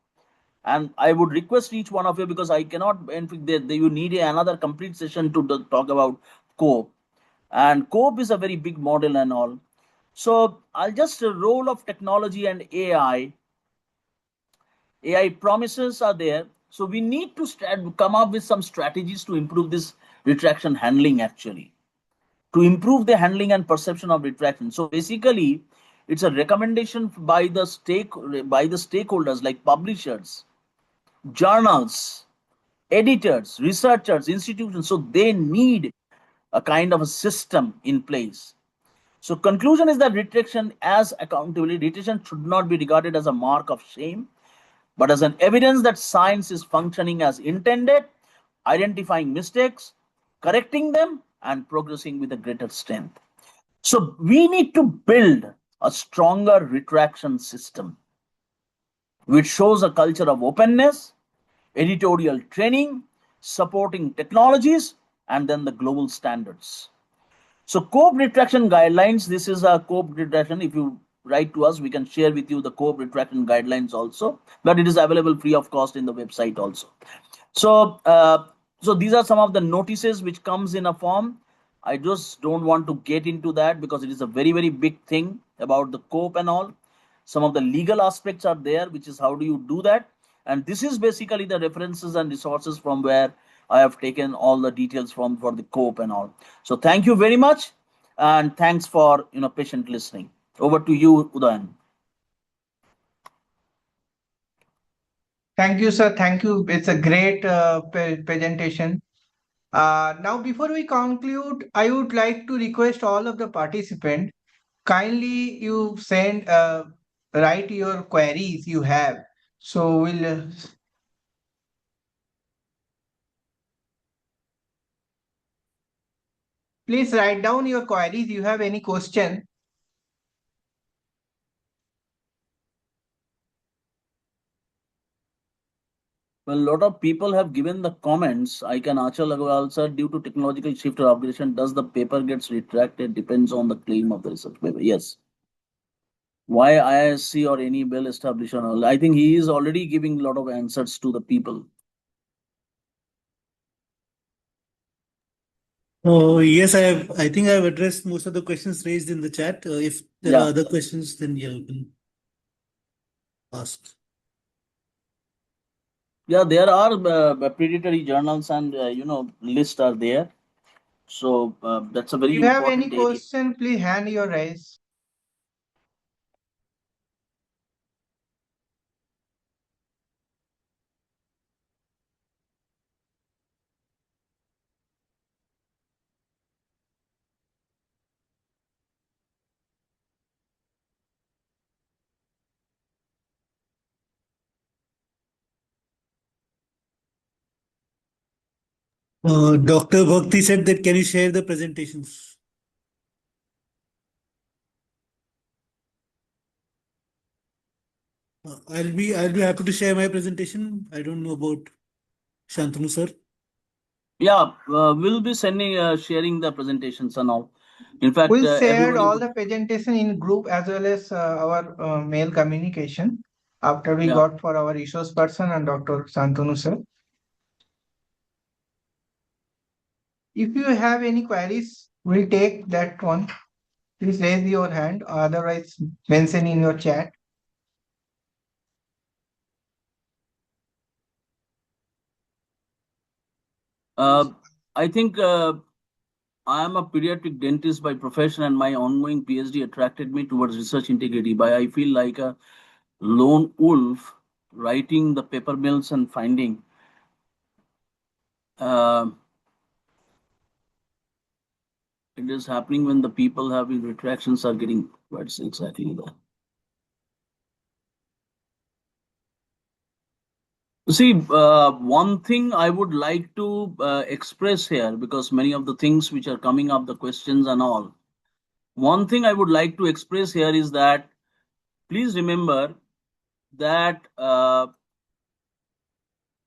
And I would request each one of you, because I cannot, you need another complete session to talk about COPE. And COPE is a very big model and all. So I'll just role of technology and AI. AI promises are there. So we need to come up with some strategies to improve this retraction handling, actually, to improve the handling and perception of retraction. So basically, it's a recommendation by the stakeholders like publishers, journals, editors, researchers, institutions. So they need a kind of a system in place. So conclusion is that retraction as accountability, retraction should not be regarded as a mark of shame, but as an evidence that science is functioning as intended, identifying mistakes, correcting them, and progressing with a greater strength. So we need to build a stronger retraction system which shows a culture of openness, editorial training, supporting technologies, and then the global standards. So COPE retraction guidelines, this is a COPE retraction. If you write to us, we can share with you the COPE retraction guidelines also, but it is available free of cost in the website also. So, so these are some of the notices which comes in a form. I just don't want to get into that because it is a very, very big thing about the COPE and all. Some of the legal aspects are there, which is how do you do that? And this is basically the references and resources from where I have taken all the details from for the COPE and all. So thank you very much, and thanks for patient listening. Over to you, Udayan. Thank you, sir. Thank you. It's a great presentation. Now, before we conclude, I would like to request all of the participants, kindly you send, write your queries you have. So we'll please write down your queries. You have any question? Well, a lot of people have given the comments. I can Achal Agarwal sir, due to technological shift or upgradation, does the paper gets retracted? Depends on the claim of the research paper. Yes. Why ISC or any well established or all? I think he is already giving a lot of answers to the people. Oh, yes, I think I have addressed most of the questions raised in the chat. If there are other questions, then yeah, you can ask. Yeah, there are predatory journals and lists are there. So that's a very If you have any important area. question, please hand your raise. Dr. Bhakti said that can you share the presentations? I'll be happy to share my presentation. I don't know about Shantanu sir. Yeah, we'll be sharing the presentations and all. In fact, We'll share everybody all would. the presentation in group as well as our mail communication after we Yeah. got for our resource person and Dr. Santanu sir. If you have any queries, we'll take that one. Please raise your hand, otherwise mention in your chat. I think I am a pediatric dentist by profession, and my ongoing PhD attracted me towards research integrity. By I feel like a lone wolf writing the paper mills and finding. Uh, it is happening when the people having retractions are getting. What's exactly that? See, one thing I would like to express here, because many of the things which are coming up, the questions and all, one thing I would like to express here is that please remember that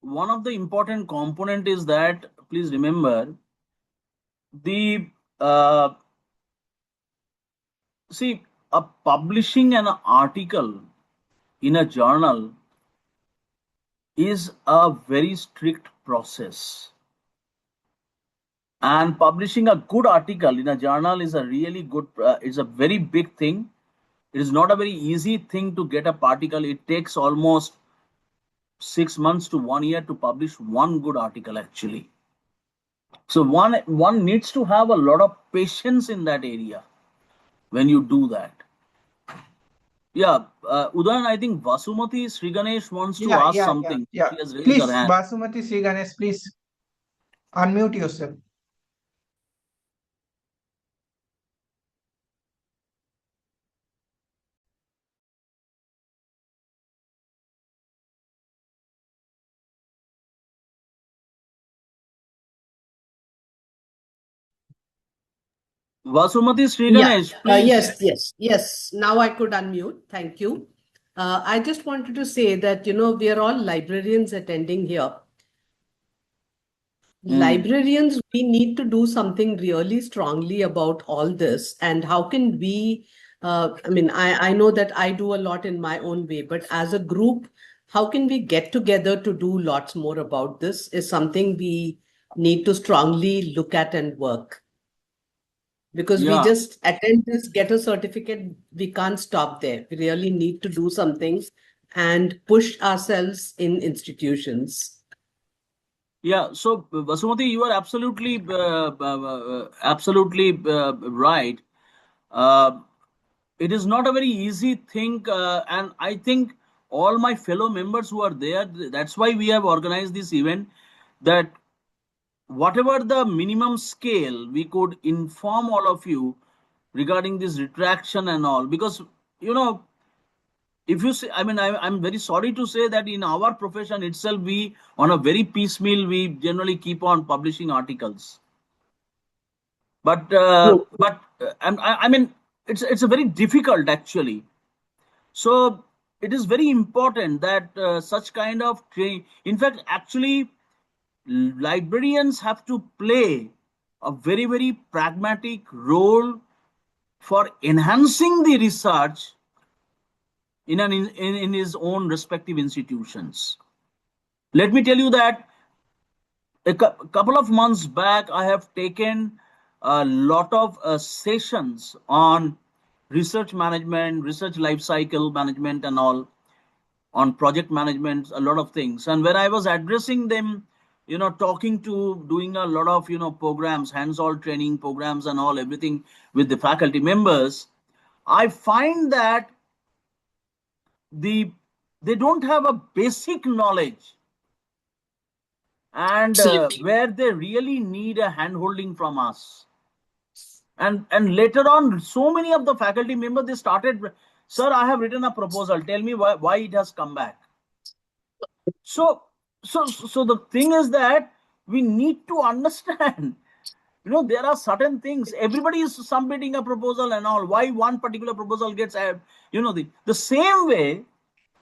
one of the important component is that please remember the see publishing an article in a journal is a very strict process, and publishing a good article in a journal is a really good it's a very big thing. It is not a very easy thing to get a article. It takes almost 6 months to 1 year to publish one good article actually. So one needs to have a lot of patience in that area when you do that. Yeah, Udayan, I think Vasumati Sriganesh wants to ask something. Yeah. She has raised her Please, hand. Basumati Sri Ganesh, please unmute yourself. Vasumati Yeah, Sriganesh, please. yes. Now I could unmute. Thank you. I just wanted to say that, we are all librarians attending here. Librarians, we need to do something really strongly about all this. And how can we, I know that I do a lot in my own way, but as a group, how can we get together to do lots more about this is something we need to strongly look at and work. Because we Yeah, just attend this, get a certificate, we can't stop there. We really need to do something and push ourselves in institutions. yeah. So Vasumati, you are absolutely right. Uh, it is not a very easy thing, and I think all my fellow members who are there, that's why we have organized this event, that whatever the minimum scale we could inform all of you regarding this retraction and all, because you know if you say, I'm very sorry to say that in our profession itself, we on a very piecemeal, we generally keep on publishing articles, but True. I mean it's a very difficult actually. So it is very important that such kind of training, in fact actually librarians have to play a very pragmatic role for enhancing the research in his own respective institutions. Let me tell you that couple of months back, I have taken a lot of sessions on research management, research life cycle management, and all, on project management, a lot of things. And when I was addressing them, talking to, doing a lot of, programs, hands-on training programs, and all, everything with the faculty members, I find that the they don't have a basic knowledge, and where they really need a hand holding from us. And later on, so many of the faculty members, they started, sir, I have written a proposal, tell me why it has come back. So the thing is that we need to understand. There are certain things. Everybody is submitting a proposal and all. Why one particular proposal gets, the same way,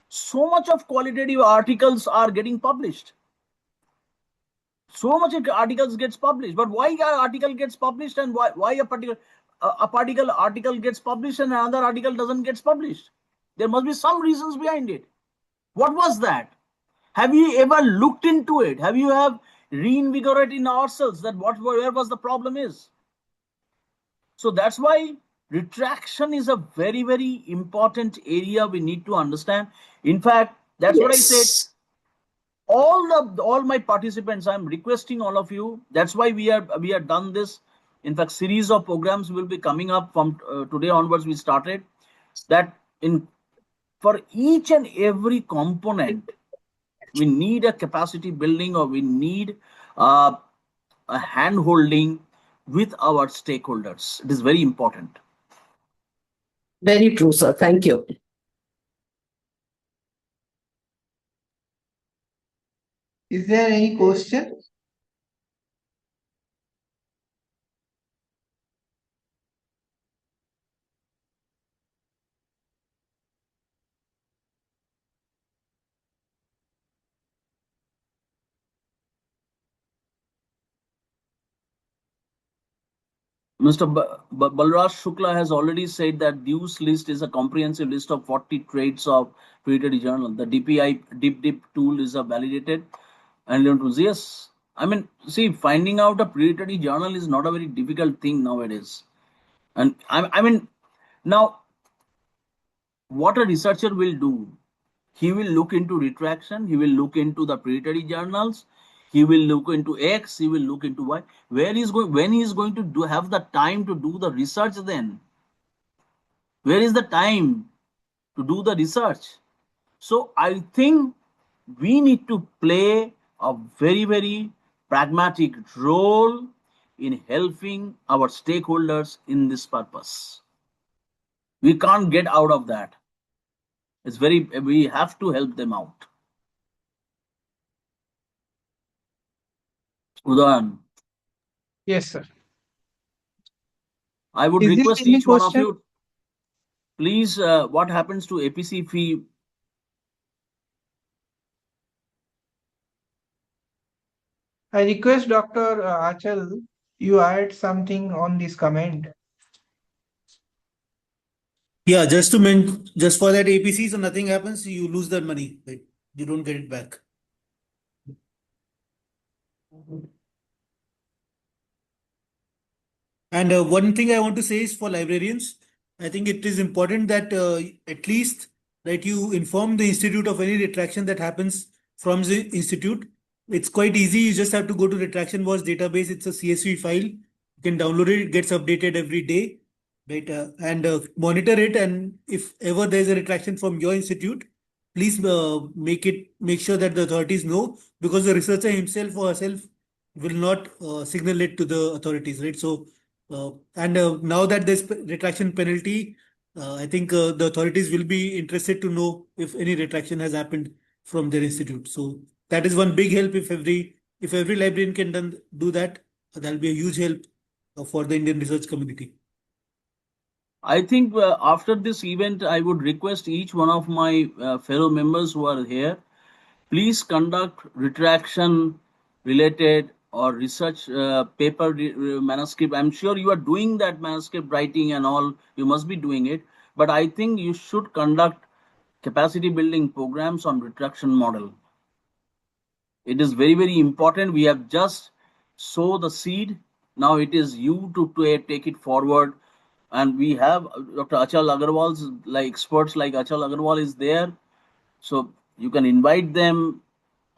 so much of qualitative articles are getting published. So much articles gets published, but why an article gets published and why a particular article gets published and another article doesn't get published? There must be some reasons behind it. What was that? Have you ever looked into it? Have you have reinvigorated in ourselves that where was the problem is? So that's why retraction is a very, very important area we need to understand. In fact, that's what I said. Yes. All my participants, I'm requesting all of you. That's why we are done this. In fact, series of programs will be coming up from today onwards. We started that in for each and every component, we need a capacity building, or we need a hand holding with our stakeholders. It is very important. Very true, sir. Thank you. Is there any question? Mr. Balraj Shukla has already said that Dew's list is a comprehensive list of 40 traits of predatory journal. The DPI DeepDip tool is a validated and yes. I mean, see, finding out a predatory journal is not a very difficult thing nowadays. And I mean, now what a researcher will do, he will look into retraction, he will look into the predatory journals, he will look into X, he will look into Y. Where is going when he is going to have the time to do the research then? Where is the time to do the research? So I think we need to play a very, very pragmatic role in helping our stakeholders in this purpose. We can't get out of that. We have to help them out. Udan, Yes, sir. I would Is there request any each one of question? you, please, what happens to APC fee? I request Dr. Achal, you add something on this comment. Yeah, just for that APC, so nothing happens, you lose that money, right? You don't get it back. And one thing I want to say is for librarians, I think it is important that at least that you inform the institute of any retraction that happens from the institute. It's quite easy. You just have to go to Retraction Watch database. It's a CSV file. You can download it. It gets updated every day, right? And monitor it. And if ever there's a retraction from your institute, please make sure that the authorities know, because the researcher himself or herself will not signal it to the authorities, right? So and now that there's retraction penalty, I think the authorities will be interested to know if any retraction has happened from their institute. So that is one big help. If every librarian can do that, that'll be a huge help for the Indian research community. I think after this event, I would request each one of my fellow members who are here, please conduct retraction related or research paper manuscript. I'm sure you are doing that manuscript writing and all. You must be doing it. But I think you should conduct capacity building programs on retraction model. It is very, very important. We have just sow the seed. Now it is you to take it forward. And we have Dr. Achal Agarwal's, like experts like Achal Agarwal is there. So you can invite them,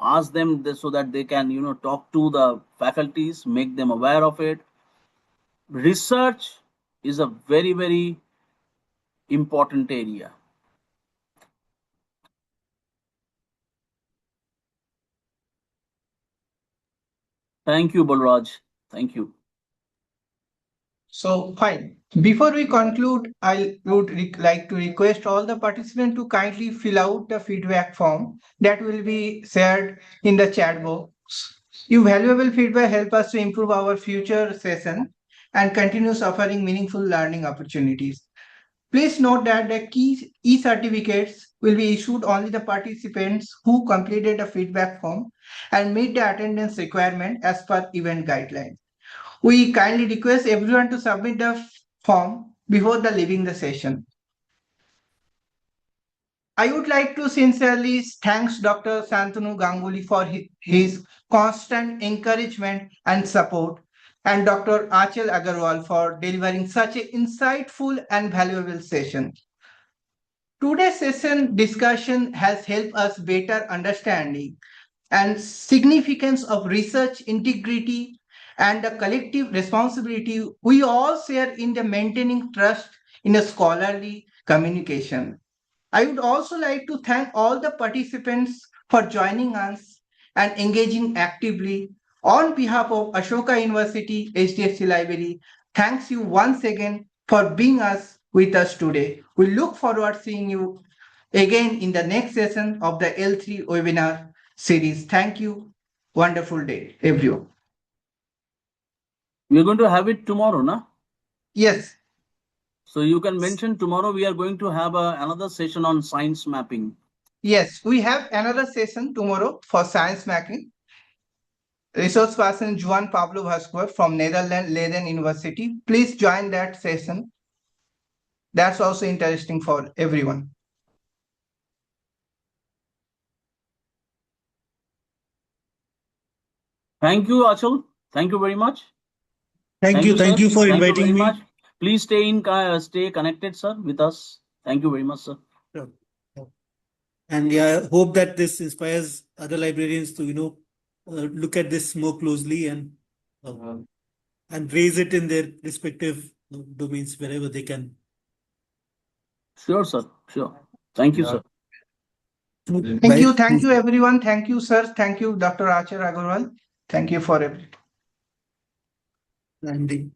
ask them so that they can, talk to the faculties, make them aware of it. Research is a very, very important area. Thank you, Balraj. Thank you. So, fine. Before we conclude, I would like to request all the participants to kindly fill out the feedback form that will be shared in the chat box. Your valuable feedback help us to improve our future session and continue offering meaningful learning opportunities. Please note that the key e-certificates will be issued only the participants who completed the feedback form and meet the attendance requirement as per event guidelines. We kindly request everyone to submit the form before the leaving the session. I would like to sincerely thank Dr. Santanu Ganguly for his constant encouragement and support, and Dr. Achal Agarwal for delivering such an insightful and valuable session. Today's session discussion has helped us better understanding and significance of research integrity and the collective responsibility we all share in the maintaining trust in a scholarly communication. I would also like to thank all the participants for joining us and engaging actively. On behalf of Ashoka University HDFC Library, thanks you once again for being with us today. We look forward seeing you again in the next session of the L3 webinar series. Thank you. Wonderful day, everyone. We're going to have it tomorrow, na? Yes. So you can mention tomorrow we are going to have another session on science mapping. Yes, we have another session tomorrow for science mapping. Resource person Juan Pablo Vasquez from Netherlands Leiden University. Please join that session. That's also interesting for everyone. Thank you, Achal. Thank you very much. Thank you. Thank sir. you for Thank you inviting very me. much. Please stay connected, sir, with us. Thank you very much, sir. Sure. And yeah, I hope that this inspires other librarians to, look at this more closely and raise it in their respective domains wherever they can. Sure, sir. Sure. Thank you, sir. Thank you, everyone. Thank you, sir. Thank you, Dr. Achar Agarwal. Thank you for everything. Landing.